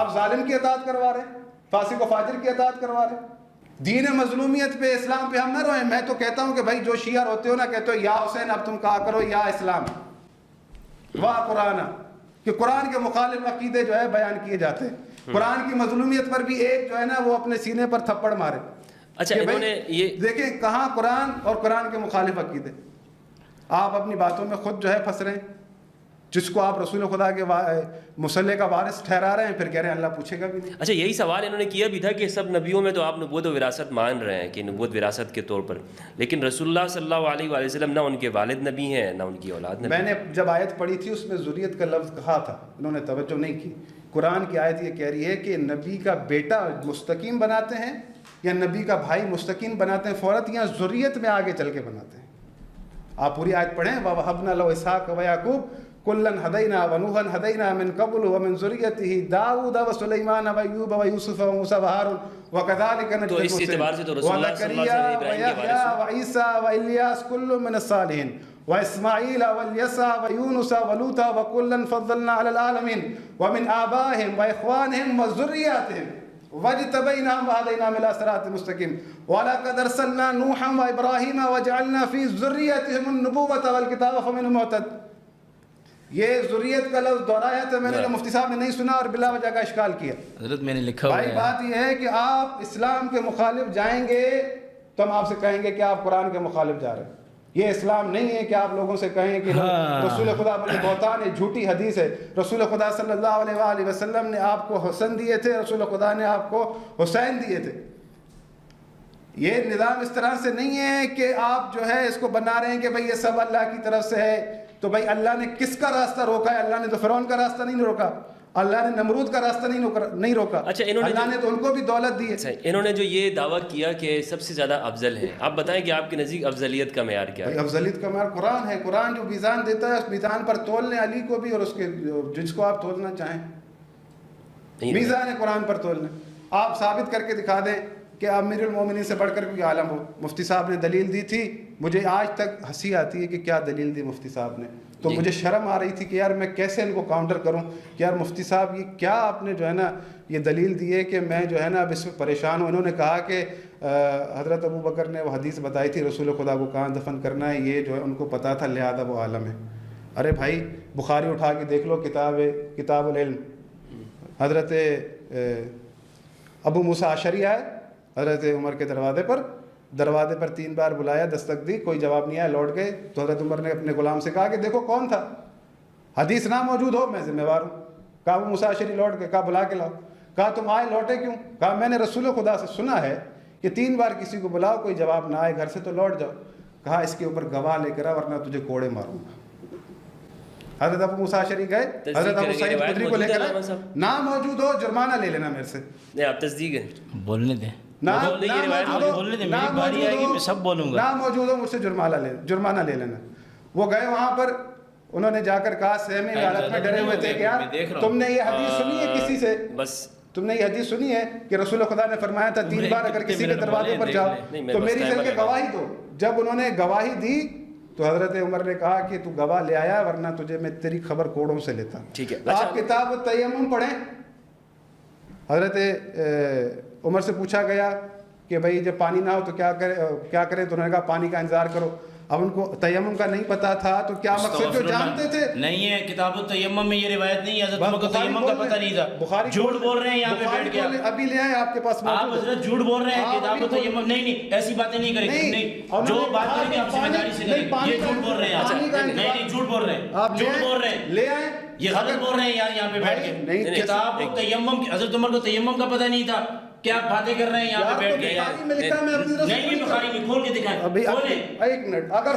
آپ ظالم کی اطاعت کروا رہے ہیں، فاسق و فاجر کی اطاعت کروا رہے ہیں. دین مظلومیت پہ، اسلام پہ ہم نہ روئیں. میں تو کہتا ہوں کہ بھائی جو شیعہ روتے ہو نا، کہتے ہو یا حسین، اب تم کہا کرو یا اسلام، واہ قرآن، کہ قرآن کے مخالف عقیدے جو ہے بیان کیے جاتے ہیں. قرآن کی مظلومیت پر بھی ایک جو ہے نا وہ اپنے سینے پر تھپڑ مارے. اچھا انہوں نے یہ دیکھیں کہاں قرآن اور قرآن کے مخالف عقیدے. آپ اپنی باتوں میں خود جو ہے پھنس رہے ہیں. جس کو آپ رسول خدا کے مصلی کا وارث ٹھہرا رہے ہیں، پھر کہہ رہے ہیں اللہ پوچھے گا بھی نہیں۔ اچھا یہی سوال انہوں نے کیا بھی تھا کہ سب نبیوں میں تو آپ نبوت و وراثت مان رہے ہیں کہ نبوت وراثت کے طور پر، لیکن رسول اللہ صلی اللہ علیہ وآلہ وسلم نہ ان کے والد نبی ہیں نہ ان کی اولاد نبی۔ میں نے جب آیت پڑھی تھی اس میں ذریت کا لفظ کہا تھا، انہوں نے توجہ نہیں کی۔ قرآن کی آیت یہ کہہ رہی ہے کہ نبی کا بیٹا مستقیم بناتے ہیں یا نبی کا بھائی مستقیم بناتے ہیں فوراً، یا ذریت میں آگے چل کے بناتے ہیں۔ آپ پوری آیت پڑھیں، وَوَهَبْنَا لَهُ إِسْحَاقَ وَيَعْقُوبَ كُلًّا هَدَيْنَا وَنُوحًا هَدَيْنَا مِن قَبْلُ وَمِن ذُرِّيَّتِهِ دَاوُودَ وَسُلَيْمَانَ وَأَيُّوبَ وَيُوسُفَ وَمُوسَىٰ وَهَارُونَ وَكَذَٰلِكَ نَجْزِي تو اس اعتبار سے تو رسول اللہ صلی اللہ علیہ وسلم ابراہیم کے وارث وعيسى وإلياس كل من الصالحين وإسماعيل واليسع ويونس ولوطا وكلا فضلنا على العالمين ومن آبائهم وإخوانهم وذرياتهم واجتبيناهم وهديناهم إلى صراط مستقيم ولقد أرسلنا نوحا وإبراهيم وجعلنا في ذريتهم النبوة والكتاب فمنهم مهتد۔ یہ ذریت کا لفظ دہرایا تھا میں نے، مفتی صاحب نے نہیں سنا اور بلا وجہ کا اشکال کیا۔ حضرت میں نے لکھا ہوا بھائی ہے، بات یہ ہے کہ آپ اسلام کے مخالف جائیں گے تو ہم آپ سے کہیں گے کہ آپ قرآن کے مخالف جا رہے ہیں۔ یہ اسلام نہیں ہے کہ آپ لوگوں سے کہیں کہ رسول خدا بڑی بہتان ہے، جھوٹی حدیث ہے۔ رسول خدا صلی اللہ علیہ وآلہ وسلم نے آپ کو حسن دیے تھے، رسول خدا نے آپ کو حسین دیے تھے۔ یہ نظام اس طرح سے نہیں ہے کہ آپ جو ہے اس کو بنا رہے ہیں کہ بھئی یہ سب اللہ کی طرف سے ہے۔ تو بھئی اللہ نے کس کا راستہ روکا ہے؟ اللہ نے تو فرعون کا راستہ نہیں روکا، اللہ نے نمرود کا راستہ نہیں روکا۔ اچھا اللہ نے تو ان کو بھی دولت دی ہے۔ انہوں نے جو یہ دعویٰ کیا کہ سب سے زیادہ افضل ہے، آپ بتائیں کہ آپ کے نزدیک افضلیت کا معیار کیا ہے؟ افضلیت کا معیار قرآن ہے۔ قرآن جو میزان دیتا ہے اس میزان پر تول لیں علی کو بھی اور اس کے جس کو آپ تولنا چاہیں، میزان ہے قرآن پر تول لیں۔ آپ ثابت کر کے دکھا دیں کہ امیر المومنین سے بڑھ کر کوئی عالم ہو۔ مفتی صاحب نے دلیل دی تھی، مجھے آج تک ہنسی آتی ہے کہ کیا دلیل دی مفتی صاحب نے، تو مجھے شرم آ رہی تھی کہ یار میں کیسے ان کو کاؤنٹر کروں کہ یار مفتی صاحب یہ کیا آپ نے جو ہے نا یہ دلیل دی ہے کہ میں جو ہے نا اب اس میں پریشان ہوں۔ انہوں نے کہا کہ حضرت ابو بکر نے وہ حدیث بتائی تھی رسول خدا کو کہاں دفن کرنا ہے، یہ جو ہے ان کو پتہ تھا لہذا وہ عالم ہے۔ ارے بھائی بخاری اٹھا کے دیکھ لو، کتاب العلم، حضرت ابو موسیٰ اشعری آئے حضرت عمر کے دروازے پر 3 بار بلایا، دستک دی، کوئی جواب نہیں آیا، لوٹ گئے۔ تو حضرت عمر نے اپنے غلام سے کہا کہ دیکھو کون تھا، حدیث نہ موجود ہو میں ذمہ وار ہوں۔ کہا ابو موسیٰ اشعری لوٹ گئے، کہا بلا کے لاؤ۔ کہا تم آئے لوٹے کیوں؟ کہا میں نے رسول خدا سے سنا ہے کہ 3 بار کسی کو بلاؤ کوئی جواب نہ آئے گھر سے تو لوٹ جاؤ۔ کہا اس کے اوپر گواہ لے کر آ ورنہ تجھے کوڑے ماروں گا۔ حضرت ابو موسیٰ اشعری گئے، حضرت ابو سعید خدری کو لے کر آئے، نہ موجود ہو جرمانہ لے لینا میرے سے۔ نہیں آپ تصدیق ہے، بولنے دیں، نہ موجود ہو مجھ سے جرمانہ لے لینا۔ وہ گئے وہاں پر، انہوں نے جا کر کہا سہمی حالت میں ڈرے ہوئے تھے کہ یار تم نے یہ حدیث سنی ہے کسی سے، بس تم نے یہ حدیث سنی ہے کہ رسول خدا نے فرمایا تھا 3 بار اگر کسی کے دروازے پر جاؤ تو میری چل کے گواہی دو۔ جب انہوں نے گواہی دی تو حضرت عمر نے کہا کہ تو گواہ لے آیا ورنہ تجھے میں تیری خبر کوڑوں سے لیتا۔ ٹھیک ہے، آپ کتاب التیمم پڑھیں۔ حضرت عمر سے پوچھا گیا کہ بھائی جب پانی نہ ہو تو کیا کریں، تو انہوں نے کہا پانی کا انتظار کرو۔ اب ان کو تیمم کا نہیں پتا تھا تو کیا مقصد جو جانتے تھے نہیں ہے، کتاب التیمم میں یہ روایت نہیں ہے، حضرت عمر کو تیمم کا پتہ نہیں تھا، جھوٹ بول رہے ہیں یہاں پہ بیٹھ کے ابھی لے آئے آپ کے پاس، آپ حضرت جھوٹ بول رہے ہیں، کتاب التیمم نہیں ایسی باتیں نہیں کریں گے، جو بات کریں گے آپ ذمہ داری سے کریں، یہ جھوٹ بول رہے ہیں، نہیں جھوٹ بول رہے ہیں، جھوٹ بول رہے ہیں، لے آئے یہ غلط بول رہے ہیں یار یہاں پہ بیٹھ کے۔ کتاب التیمم حضرت عمر کو تیمم کا پتہ نہیں تھا، کیا باتیں کر رہے ہیں یہاں پہ بیٹھ کے؟ نہیں بخاری میں کھول کے دکھائیں، کھولیں ایک منٹ، اگر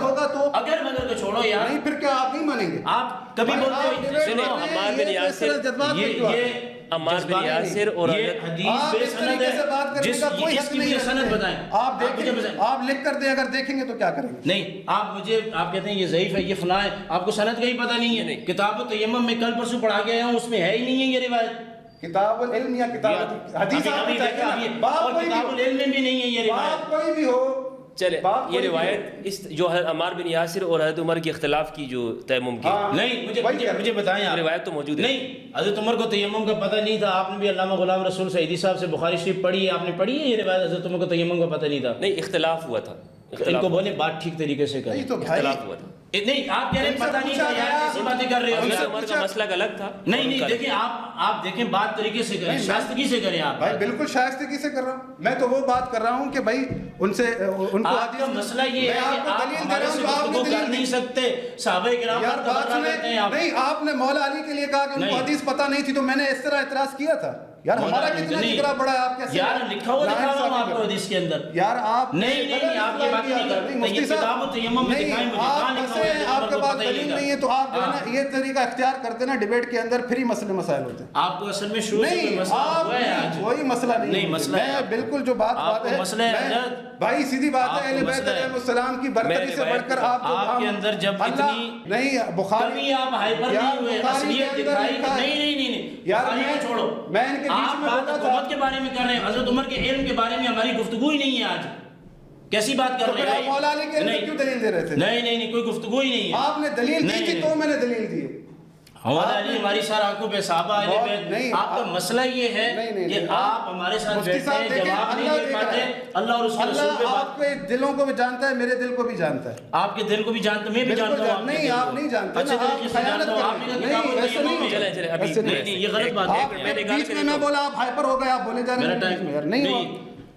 ہوگا تو اگر کو چھوڑو یار، نہیں پھر کیا آپ نہیں مانیں گے؟ آپ کبھی بولتے ہو سنو، عمار بن یاسر عمار بن یاسر اور یہ حدیث بے سند ہے، جس کی مجھے سند بتائیں، آپ لکھ کر دیں، اگر دیکھیں گے تو کیا کریں گے؟ نہیں آپ کہتے ہیں یہ ضعیف ہے، یہ فلاں ہے، آپ کو سند کا ہی پتہ نہیں ہے۔ کتاب التیمم میں کل پرسوں پڑھا کے آیا ہوں، اس میں ہے ہی نہیں ہے یہ روایت، کتاب العلم یا کتاب حدیث کتاب العلم میں بھی نہیں ہے یہ روایت، کوئی بھی ہو چلے یہ روایت اس جو عمار بن یاسر اور حضرت عمر کے اختلاف کی جو تیمم کی، نہیں مجھے بتائیں آپ، روایت تو موجود ہے نہیں، حضرت عمر کو تیمم کا پتہ نہیں تھا، آپ نے بھی علامہ غلام رسول سعیدی صاحب سے بخاری شریف پڑھی ہے، آپ نے پڑھی ہے یہ روایت حضرت عمر کو تیمم کا پتہ نہیں تھا؟ نہیں اختلاف ہوا تھا، ان کو بولیں بات ٹھیک طریقے سے کریں، نہیں تو اختلاف ہوا تھا۔ نہیں آپ کہہ رہے ہیں پتہ نہیں تھا یار، ایسی باتیں کر رہے ہو. حضرت عمر کا مسئلہ الگ تھا. نہیں دیکھیں آپ دیکھیں بات طریقے سے کریں، شائستگی سے کریں. آپ بھائی بالکل شائستگی سے کر رہا ہوں. میں تو وہ بات کر رہا ہوں کہ بھائی ان سے ان کو آپ کا مسئلہ یہ ہے کہ آپ ہمارے سے گفتگو کر نہیں سکتے. صحابہ کرام پر تبرہ کرتے ہیں آپ. نہیں آپ نے مولا علی کے لیے کہا کہ ان کو حدیث پتہ نہیں تھی تو میں نے اس طرح اعتراض کیا تھا. یار ہمارا کتنا جگرا بڑا ہے، آپ کیسے یار لکھا ہوا دکھا رہا ہوں آپ کو حدیث کے اندر. یار آپ نہیں آپ کی بات نہیں کرتے. مفتی کتاب و تیمم میں دکھائیں مجھے کہاں لکھا ہوا ہے. آپ کے پاس دلیل نہیں ہے تو آپ جو ہے نا یہ طریقہ اختیار کرتے نا ڈیبیٹ کے اندر، پھر ہی مسئلے مسائل ہوتے ہیں. آپ کو اصل میں شروع سے کوئی مسئلہ ہوا ہے آج؟ کوئی مسئلہ نہیں. مسئلہ میں بالکل جو بات ہے مسئلہ ہے بھائی سیدھی بات ہے، اہل بیت علیہ السلام کی برتری سے بڑھ کر آپ کے اندر جب اتنی نہیں بخاری آپ ہائپر نہیں ہوئے، اصلیت دکھائی. نہیں یار چھوڑو، میں ان کے بیچ میں بات حکومت کے بارے میں کر رہے ہیں. حضرت عمر کے علم کے بارے میں ہماری گفتگو ہی نہیں ہے آج. کیسی بات کر رہے ہیں؟ مولا علی کے لیے کیوں دلیل دے رہے تھے؟ نہیں کوئی گفتگو ہی نہیں ہے. آپ نے دلیل دی تھی تو میں نے دلیل دی. مولا علی ہماری سار آنکھوں پہ صحابہ اہل بیت. آپ کا مسئلہ یہ ہے کہ آپ ہمارے ساتھ بیٹھتے ہیں، جواب نہیں دے پاتے. اللہ اور اس کے رسول پہ بات. آپ کے دلوں کو بھی جانتا ہے، میرے دل کو بھی جانتا ہے. آپ کے دل کو بھی جانتا ہے، میں بھی جانتا ہوں. نہیں آپ نہیں جانتے. اچھے طریقے سے جانتا ہوں. آپ نے کہا نہیں یہ غلط بات ہے. بیچ میں میں بولا آپ ہائپر ہو گئے، آپ بولے جا رہے ہیں.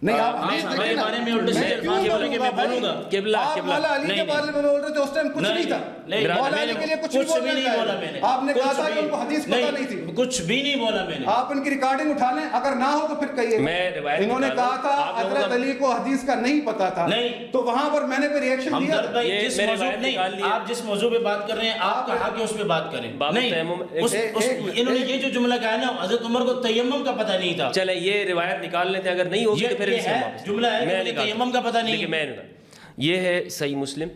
نہیں آپ میرے بارے میں الٹے سیدھے الفاظ بولیں گے، میں بولوں گا. آپ مولا علی کے بارے میں بول رہے تھے، اس ٹائم کچھ نہیں تھا. مولا علی کے لیے کچھ بھی نہیں بولا میں نے. آپ نے کہا تھا کہ ان کو حدیث پتہ نہیں تھی. کچھ بھی نہیں بولا میں نے. آپ ان کی ریکارڈنگ اٹھا لیں، اگر نہ ہو تو پھر کہیے. انہوں نے کہا تھا حضرت علی کو حدیث کا نہیں پتا تھا، تو وہاں پر میں نے کوئی ریئیکشن دیا تھا. آپ جس موضوع پہ بات کر رہے ہیں آپ کا حق ہے اس پہ بات کریں. نہیں انہوں نے یہ جو جملہ کہا ہے نا، حضرت عمر کو تیمم کا پتہ نہیں تھا. چلے یہ روایت نکال لیتے ہیں، اگر نہیں ہوگی تو پھر جملہ ہے کہ تیمم کا پتہ نہیں. یہ ہے صحیح مسلم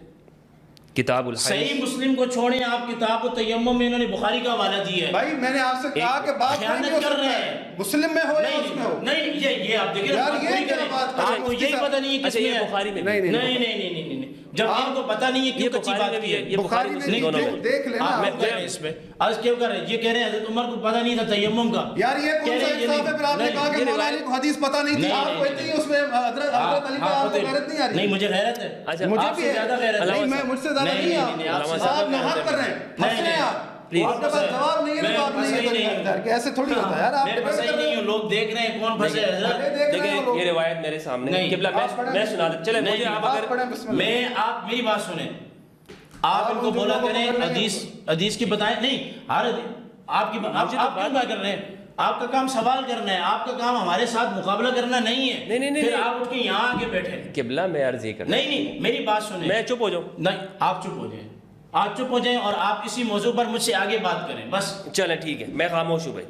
کتاب الحیض. صحیح مسلم کو چھوڑیں آپ، کتاب و تیمم میں انہوں نے بخاری کا حوالہ دیا ہے. بھائی میں نے آپ سے کہا کہ بات خیانت کر رہے ہیں. مسلم میں ہو یا اس میں ہو. نہیں یہ آپ دیکھیں آپ کو یہی پتہ نہیں ہے کس میں ہے. بخاری میں نہیں جب ان کو پتہ نہیں ہے کیوں کچی بات کی ہے. یہ بخاری میں دونوں میں دیکھ لینا. اس میں آج کیوں کر رہے ہیں؟ یہ کہہ رہے ہیں حضرت عمر کو پتہ نہیں تھا تیمم کا. یار یہ کون سا انصاف ہے؟ پھر آپ نے کہا کہ مولا علی کو حدیث پتہ نہیں تھی، آپ کہتے ہیں اس میں حضرت علی پہ آپ کو غیرت نہیں آ رہی. نہیں مجھے غیرت ہے، مجھے بھی زیادہ غیرت ہے. نہیں میں مجھ سے زیادہ نہیں. آپ نہار کر رہے ہیں، پھنس رہے ہیں آپ کے پاس جواب نہیں ہے تو آپ نہیں کہ ایسے تھوڑی ہوتا ہے یار. آپ میں پھنسا ہی نہیں ہوں، لوگ دیکھ رہے ہیں کون پھنسے. دیکھیں یہ روایت میرے سامنے قبلہ میں سنا دیں. چلے مجھے آپ اگر میں آپ میری بات سنیں، آپ ان کو بولا کریں حدیث کی بتائیں. نہیں ہر آپ کی آپ کیوں بات کر رہے ہیں؟ آپ کا کام سوال کرنا ہے، آپ کا کام ہمارے ساتھ مقابلہ کرنا نہیں ہے. نہیں پھر آپ اٹھ کے یہاں آ کے بیٹھے. قبلہ میں عرض یہ کرنا. نہیں میری بات سنیں. میں چپ ہو جاؤں؟ نہیں آپ چپ ہو جائیں، آپ چپ ہو جائیں اور آپ اسی موضوع پر مجھ سے آگے بات کریں بس. چلیں ٹھیک ہے، میں خاموش ہوں بھائی.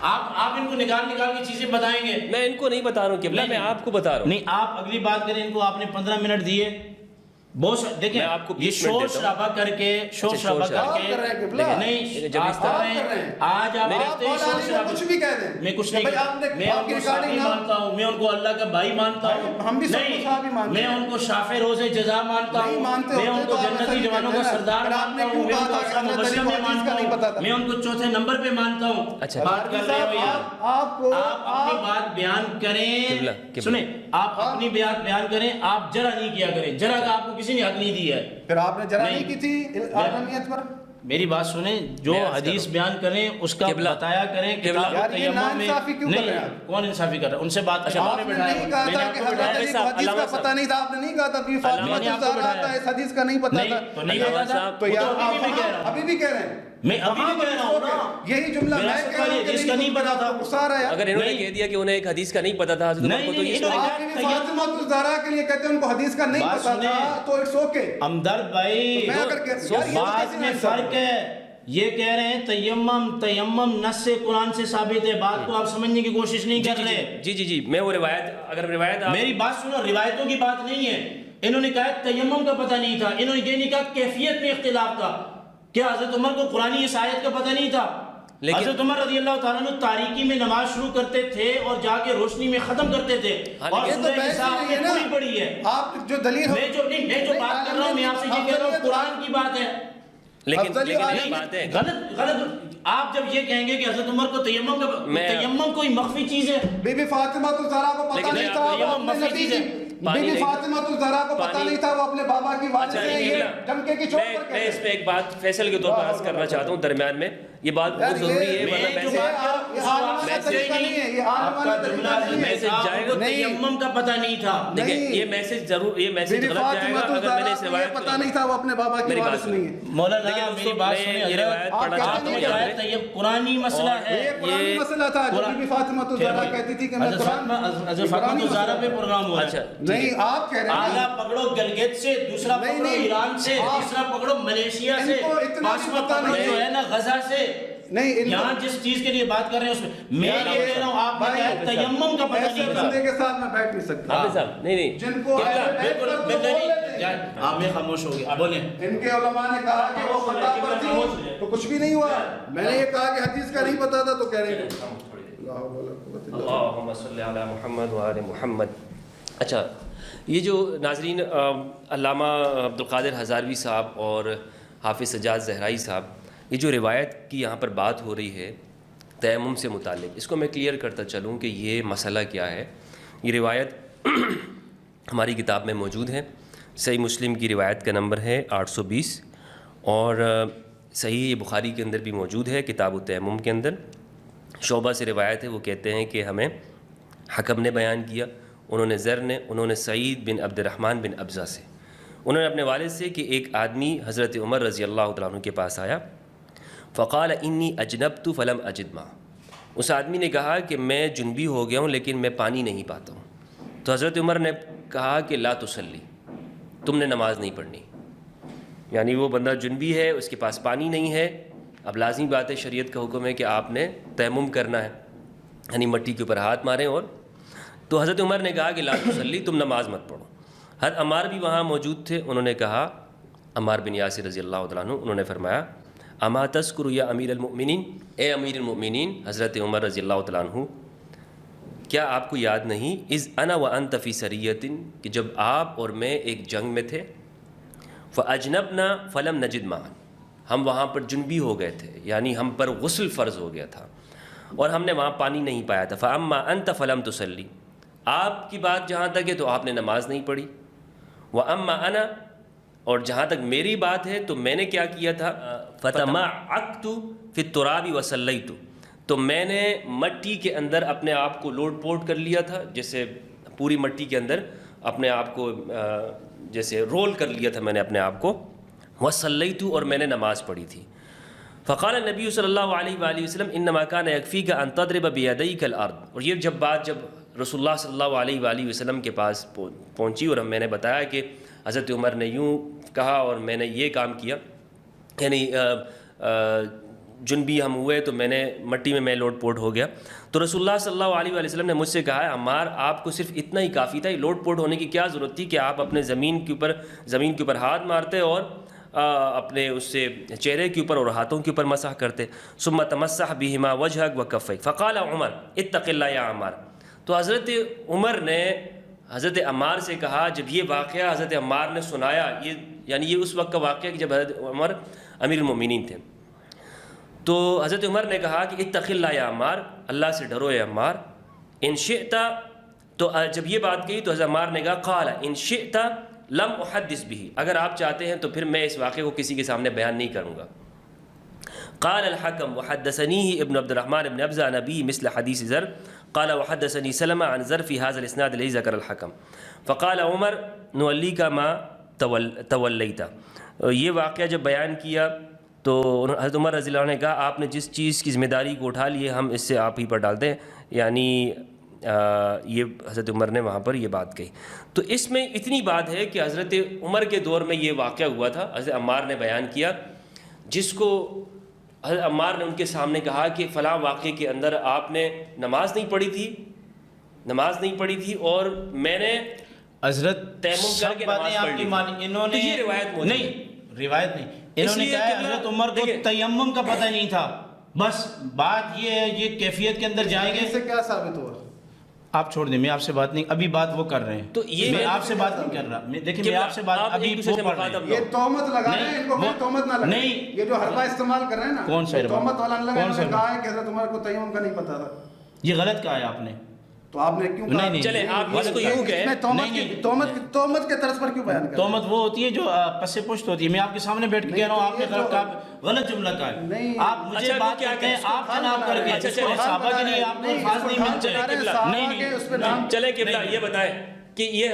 آپ ان کو نکال کے چیزیں بتائیں گے. میں ان کو نہیں بتا رہا ہوں قبلہ، میں آپ کو بتا رہا ہوں. نہیں آپ اگلی بات کریں. ان کو آپ نے 15 منٹ دیے. بہت دیکھیں آپ کو یہ شور شرابہ کر کے نہیں آج آپ کچھ بھی کہہ دیں. میں کچھ نہیں، میں ان کو صحابی مانتا ہوں، میں ان کو اللہ کا بھائی مانتا ہوں. میں ان کو شافع روز جزا مانتا ہوں، میں ان کو جنتی جوانوں کا سردار مانتا ہوں، میں ان کو عشرہ مبشرہ میں مانتا ہوں، میں ان کو چوتھے نمبر پہ مانتا ہوں. بات کر رہے ہو یار، آپ اپنی بات بیان کریں. سنیں آپ اپنی بات بیان کریں، آپ جرا نہیں کیا کریں. جرا کا آپ کو کسی نے حق نہیں دیا ہے. پھر آپ نے جرا نہیں کی تھی آدمیت پر. میری بات سنیں، جو حدیث بیان کریں اس کا بتایا کریں. یار یہ ناانصافی کیوں کر رہے ہیں آپ؟ کون انصافی کر رہا ہے؟ ان سے بات کریں. آپ نے نہیں کہا تھا کہ حضرت علی کو حدیث کا پتہ نہیں تھا. آپ نے نہیں کہا تھا کہ فاطمہ الزہرا کا اس حدیث کا نہیں پتہ تھا. تو نہیں کہا تھا تو یار ابھی بھی کہہ رہے ہیں. میں ابھی بھی کہہ رہا ہوں نا، یہی جملہ میں کہہ رہا ہوں کہ حدیث کا نہیں پتا تھا. اگر انہوں نے کہہ دیا کہ انہیں ایک حدیث کا نہیں پتا تھا حضرت عمر کو، تو یہ فاطمہ الزہرا کے لیے کہتے ہیں ان کو حدیث کا نہیں پتا تھا تو اٹس اوکے. ہمدرد بھائی بات میں فرق ہے. یہ کہہ رہے ہیں تیمم نص قرآن سے ثابت ہے. بات کو آپ سمجھنے کی کوشش نہیں کر رہے. جی میں وہ روایت، اگر روایت میری بات سنو، روایتوں کی بات نہیں ہے. انہوں نے کہا تیمم کا پتہ نہیں تھا، انہوں نے یہ نہیں کہا کیفیت میں اختلاف تھا. کیا حضرت عمر کو قرآن اس آیت کا پتہ نہیں تھا؟ حضرت عمر رضی اللہ تعالیٰ عنہ تاریکی میں نماز شروع کرتے تھے اور جا کے روشنی میں ختم کرتے تھے. اور سورہ نساء آپ نے پوری پڑھی ہے. آپ جو دلیل میں جو بات کر رہا ہوں، میں آپ سے یہ کہہ رہا ہوں قرآن کی بات ہے. لیکن بات ہے غلط. آپ جب یہ کہیں گے کہ حضرت عمر کو تیمم کوئی مخفی چیز ہے، بی بی فاطمہ الزہرا کو پتہ نہیں تھا. پانی بی فاطمہ الزہرا کو پتہ نہیں تھا وہ اپنے بابا کی والد سے یہ ڈمکے کی چوٹ پر میں اس پہ ایک بات فیصل کے طور پر عرض کرنا چاہتا ہوں درمیان میں، یہ بات بہت ضروری ہے، تیمم کا پتہ نہیں تھا. دیکھیں یہ میسج ضرور، یہ میسج غلط جائے گا اگر میں نے اس روایت پتہ نہیں تھا وہ اپنے بابا کی والد نہیں ہے. مولانا میری بات سنیں، یہ روایت پڑھنا چاہتا ہوں یہاں پہ. یہ قرآنی مسئلہ ہے، یہ قرآنی مسئلہ تھا جو بی فاطمہ الزہرا کہتی تھی کہ میں قرآن حضرت فاطمہ الزہرا پہ پروگرام ہو رہا ہے. نہیں آپ کہہ رہے ہیں آدھا پکڑو گلگت سے، دوسرا پکڑو ایران سے، تیسرا پکڑو ملیشیا سے، پانچواں پکڑو جو ہے نا غزہ سے. نہیں یہاں جس چیز کے لیے بات کر رہے ہیں اس میں میں یہ کہہ رہا ہوں آپ نے کہا تیمم کا پتہ نہیں تھا. بندے کے ساتھ میں بیٹھ نہیں سکتا. حافظ صاحب نہیں جن کو بالکل آپ میں خاموش ہو گیا بولیں. ان کے علماء نے کہا کہ وہ خطا پر تھی تو کچھ بھی نہیں ہوا. میں نے یہ کہا کہ حدیث کا نہیں پتا تھا تو کہہ رہے ہیں اللہم صلی علی محمد و آل محمد. اچھا یہ جو ناظرین علامہ عبدالقادر ہزاروی صاحب اور حافظ سجاد زہرائی صاحب یہ جو روایت کی یہاں پر بات ہو رہی ہے تیمم سے متعلق، اس کو میں کلیئر کرتا چلوں کہ یہ مسئلہ کیا ہے. یہ روایت ہماری کتاب میں موجود ہے، صحیح مسلم کی روایت کا نمبر ہے 820 اور صحیح بخاری کے اندر بھی موجود ہے کتاب التیمم کے اندر. شعبہ سے روایت ہے، وہ کہتے ہیں کہ ہمیں حکم نے بیان کیا، انہوں نے زر نے، انہوں نے سعید بن عبد الرحمن بن ابزہ سے، انہوں نے اپنے والد سے کہ ایک آدمی حضرت عمر رضی اللہ تعالیٰ عنہ کے پاس آیا. فقال انی اجنبت فلم اجد ماء. اس آدمی نے کہا کہ میں جنبی ہو گیا ہوں لیکن میں پانی نہیں پاتا ہوں. تو حضرت عمر نے کہا کہ لا تصلی، تم نے نماز نہیں پڑھنی. یعنی وہ بندہ جنبی ہے، اس کے پاس پانی نہیں ہے، اب لازمی بات ہے شریعت کا حکم ہے کہ آپ نے تیمم کرنا ہے، یعنی مٹی کے اوپر ہاتھ ماریں. اور تو حضرت عمر نے کہا کہ لا تصلی، تم نماز مت پڑھو. حضرت عمار بھی وہاں موجود تھے، انہوں نے کہا، عمار بن یاسر رضی اللہ تعالیٰ عنہ، انہوں نے فرمایا اما تذکر یا امیر المؤمنین، اے امیر المؤمنین حضرت عمر رضی اللہ تعالیٰ عنہ، کیا آپ کو یاد نہیں اذ انا وانت فی سریۃ، کہ جب آپ اور میں ایک جنگ میں تھے، فاجنبنا فلم نجد ماء، ہم وہاں پر جنبی ہو گئے تھے، یعنی ہم پر غسل فرض ہو گیا تھا اور ہم نے وہاں پانی نہیں پایا تھا. فاما انت فلم تصلی، آپ کی بات جہاں تک ہے تو آپ نے نماز نہیں پڑھی. واما انا، اور جہاں تک میری بات ہے تو میں نے کیا کیا تھا، فتمعقت فی التراب وصلیت، تو میں نے مٹی کے اندر اپنے آپ کو لوٹ پوٹ کر لیا تھا، جیسے پوری مٹی کے اندر اپنے آپ کو جیسے رول کر لیا تھا میں نے اپنے آپ کو، وصلیت، اور میں نے نماز پڑھی تھی. فقال النبی صلی اللہ علیہ وآلہ وسلم انما کان یکفیک ان تضرب بیدیک الارض. اور یہ جب رسول اللہ صلی اللہ علیہ وآلہ وسلم کے پاس پہنچی اور میں نے بتایا کہ حضرت عمر نے یوں کہا اور میں نے یہ کام کیا، یعنی جنبی ہم ہوئے تو میں نے مٹی میں لوٹ پوٹ ہو گیا، تو رسول اللہ صلی اللہ علیہ وآلہ وسلم نے مجھ سے کہا ہے عمار آپ کو صرف اتنا ہی کافی تھا، یہ لوٹ پوٹ ہونے کی کیا ضرورت تھی کہ آپ اپنے زمین کے اوپر ہاتھ مارتے اور اپنے اس سے چہرے کے اوپر اور ہاتھوں کے اوپر مسح کرتے. ثم تمسح بہما وجہک وکفیک. فقال عمر اتق اللہ یا عمار. تو حضرت عمر نے حضرت عمار سے کہا، جب یہ واقعہ حضرت عمار نے سنایا، یہ اس وقت کا واقعہ کہ جب حضرت عمر امیر المؤمنین تھے، تو حضرت عمر نے کہا کہ اتق اللہ یا عمار، اللہ سے ڈرو اے عمار. ان شئت، تو جب یہ بات کہی تو حضرت عمار نے کہا قال ان شئت لم احدث به، اگر آپ چاہتے ہیں تو پھر میں اس واقعے کو کسی کے سامنے بیان نہیں کروں گا. قال الحكم وحدثنيه ابن عبد الرحمن ابن ابزة عن أبيه مثل حديث زر قال وحدثني سلمة عن زر في هذا الاسناد الذي ذكر الحكم. فقال عمر نوليك ما توليت. یہ واقعہ جب بیان کیا تو حضرت عمر رضی اللہ عنہ نے کہا آپ نے جس چیز کی ذمہ داری کو اٹھا لی ہے ہم اس سے آپ ہی پر ڈال دیں. یعنی یہ حضرت عمر نے وہاں پر یہ بات کہی. تو اس میں اتنی بات ہے کہ حضرت عمر کے دور میں یہ واقعہ ہوا تھا، حضرت عمار نے بیان کیا، جس کو حضرت عمار نے ان کے سامنے کہا کہ فلاں واقعے کے اندر آپ نے نماز نہیں پڑھی تھی اور میں نے حضرت تیمم کر کے نماز پڑھ لی. انہوں نے یہ روایت نہیں انہوں نے کہا حضرت عمر کو تیمم کا پتہ نہیں تھا. بس بات یہ ہے، یہ کیفیت کے اندر جائیں گے. اس سے کیا ثابت ہوا؟ آپ چھوڑ دیں، میں آپ سے بات نہیں، ابھی بات وہ کر رہے ہیں، تو یہ میں آپ سے بات نہیں کر رہا. دیکھیں میں آپ سے بات ابھی وہ پڑھ رہا ہوں. یہ تہمت لگا رہے ہیں، ان کو کوئی تہمت نہ لگے. نہیں، یہ جو حربہ استعمال کر رہے ہیں نا، کون سا حربہ؟ تہمت والا لگا ہے، انہوں نے کہا ہے کہ حضرت عمر کو تیمم کا نہیں پتا تھا. یہ غلط کہا ہے آپ نے. تو آپ نے کیوں کہا؟ نہیں، چلے آپ اس کو یوں کہیں، تہمت کے طرز پر کیوں بیان کر؟ تہمت وہ ہوتی ہے جو پس پشت ہوتی ہے. میں آپ کے سامنے بیٹھ کے کہہ رہا ہوں آپ نے غلط جملہ کہا ہے. آپ مجھے بات کرتے ہیں آپ جناب کر کے صحابہ کے لیے آپ کو الفاظ نہیں ملتے. نہیں چلے قبلہ یہ بتائیں کہ یہ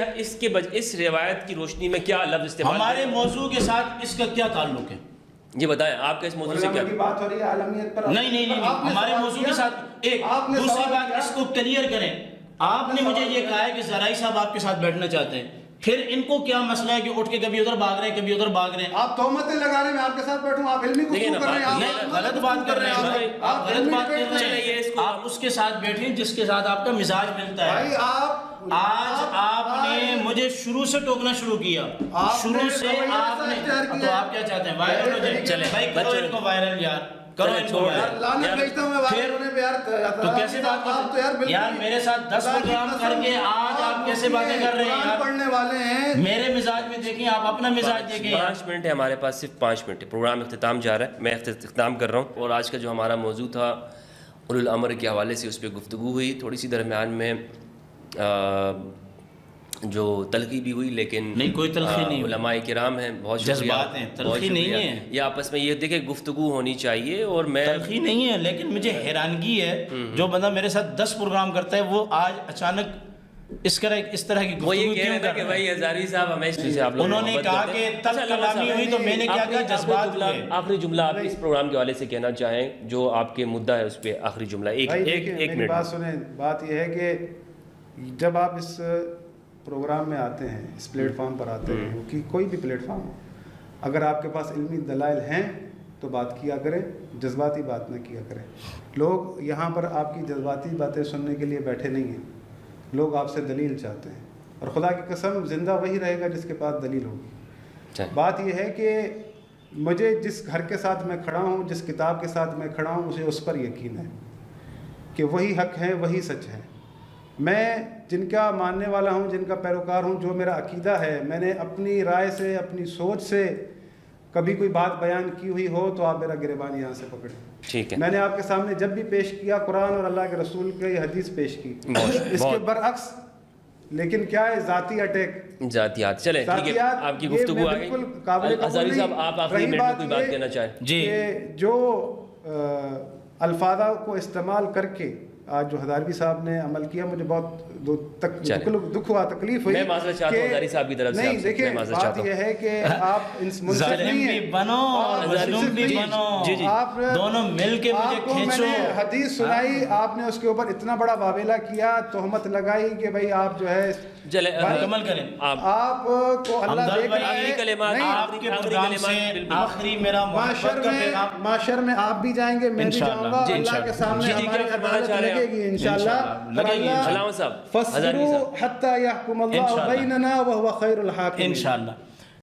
اس روایت کی روشنی میں کیا لفظ استعمال ہمارے موضوع کے ساتھ اس کا کیا تعلق ہے؟ یہ بتائیں آپ کا اس موضوع سے کیا بات ہو رہی ہے عالمیت پر. نہیں ہمارے موضوع کے ساتھ ایک دوسری بات اس کو کلیئر کریں. آپ نے مجھے یہ کہا ہے کہ زرعی صاحب آپ کے ساتھ بیٹھنا چاہتے ہیں, پھر ان کو کیا مسئلہ ہے کہ اٹھ کے کبھی ادھر بھاگ رہے ہیں کبھی ادھر بھاگ رہے ہیں؟ آپ تہمتیں لگا رہے ہیں, میں آپ کے ساتھ بیٹھوں, آپ علمی گفتگو کر رہے ہیں, آپ غلط بات کر رہے ہیں, آپ غلط بات کر رہے ہیں. آپ اس کے ساتھ بیٹھیں جس کے ساتھ آپ کا مزاج ملتا ہے. آج آپ نے مجھے شروع سے ٹوکنا شروع کیا, شروع سے آپ نے, تو آپ کیا چاہتے ہیں وائرل ہو جائے؟ چلے بھائی کرو ان کو وائرل یار, کرو ان کو وائرل. تو کیسے بات کرتے ہیں یار؟ میرے ساتھ 10 پروگرام کر کے آج آپ کیسے باتیں کر رہے ہیں یار؟ پڑھنے والے ہیں, میرے مزاج میں دیکھیں, آپ اپنا مزاج دیکھیں. 5 منٹ ہے ہمارے پاس, صرف 5 منٹ. پروگرام اختتام جا رہا ہے, میں اختتام کر رہا ہوں. اور آج کا جو ہمارا موضوع تھا اولو الامر کے حوالے سے, اس پہ گفتگو ہوئی. تھوڑی سی درمیان میں جو تلخی بھی ہوئی, لیکن نہیں کوئی تلخی نہیں, علماء کرام ہیں, بہت جذبات ہیں, تلخی نہیں ہے. یہ آپس میں یہ دیکھیں گفتگو ہونی چاہیے, اور میں تلخی نہیں ہے. لیکن مجھے حیرانگی ہے جو بندہ میرے ساتھ 10 پروگرام کرتا ہے وہ آج اچانک اس طرح کی وہ یہ گفتگو کہہ کیوں رہے کر تھے کہ رہا بھائی ہے؟ ہزاری صاحب ہمیشہ سے آپ لوگ انہوں نے کہا کہ تلخ کلامی ہوئی تو میں نے کیا کہا جذبات ہوئے. آخری جملہ آپ اس پروگرام کے حوالے سے کہنا چاہیں, جو آپ کے مدعا ہے اس پہ آخری جملہ. ایک منٹ بات سنیں. بات یہ ہے کہ جب آپ اس پروگرام میں آتے ہیں, اس پلیٹ فارم پر آتے ہیں, کہ کوئی بھی پلیٹ فارم ہو, اگر آپ کے پاس علمی دلائل ہیں تو بات کیا کریں, جذباتی بات نہ کیا کریں. لوگ یہاں پر آپ کی جذباتی باتیں سننے کے لیے بیٹھے نہیں ہیں, لوگ آپ سے دلیل چاہتے ہیں, اور خدا کی قسم زندہ وہی رہے گا جس کے پاس دلیل ہوگی. بات یہ ہے کہ مجھے جس گھر کے ساتھ میں کھڑا ہوں, جس کتاب کے ساتھ میں کھڑا ہوں, مجھے اس پر یقین ہے کہ وہی حق ہے, وہی سچ ہے. میں جن کا ماننے والا ہوں, جن کا پیروکار ہوں, جو میرا عقیدہ ہے, میں نے اپنی رائے سے, اپنی سوچ سے کبھی کوئی بات بیان کی ہوئی ہو تو آپ میرا گریبان یہاں سے پکڑیں. ٹھیک ہے. میں نے آپ کے سامنے جب بھی پیش کیا قرآن اور اللہ کے رسول کی حدیث پیش کی, اس کے برعکس. لیکن کیا ہے, ذاتی اٹیک, ذاتیات. چلے ٹھیک ہے, آپ کی گفتگو آ گئی. ہزاری صاحب آپ آخری منٹ میں کوئی بات کہنا چاہیں؟ جی, جو الفاظ کو استعمال کر کے آج جو ہزاروی صاحب نے عمل کیا, مجھے بہت دکھ ہوا, تکلیف ہوئی. میں معذرت چاہتا ہوں ہزاری صاحب کی طرف سے. نہیں دیکھیں, بات یہ ہے کہ آپ ظالم بھی بنو مظلوم بھی بنو, آپ دونوں مل کے مجھے کھینچو. حدیث سنائی, آپ نے اس کے اوپر اتنا بڑا واویلا کیا, تہمت لگائی کہ بھائی آپ جو ہے مکمل کریں. آپ کو اللہ دیکھ رہا ہے. آپ کے پروگرام سے آخری میرا محبت کا پیغام, معاشر میں آپ بھی جائیں گے, میں بھی جاؤں گا, اللہ کے سامنے ہماری عدالت لگے گی انشاءاللہ. علامہ صاحب فَاصْبِرُوا حَتَّى يَحْكُمَ اللَّهُ بَيْنَنَا وَهُوَ خَيْرُ الْحَاكِمِينَ. انشاءاللہ.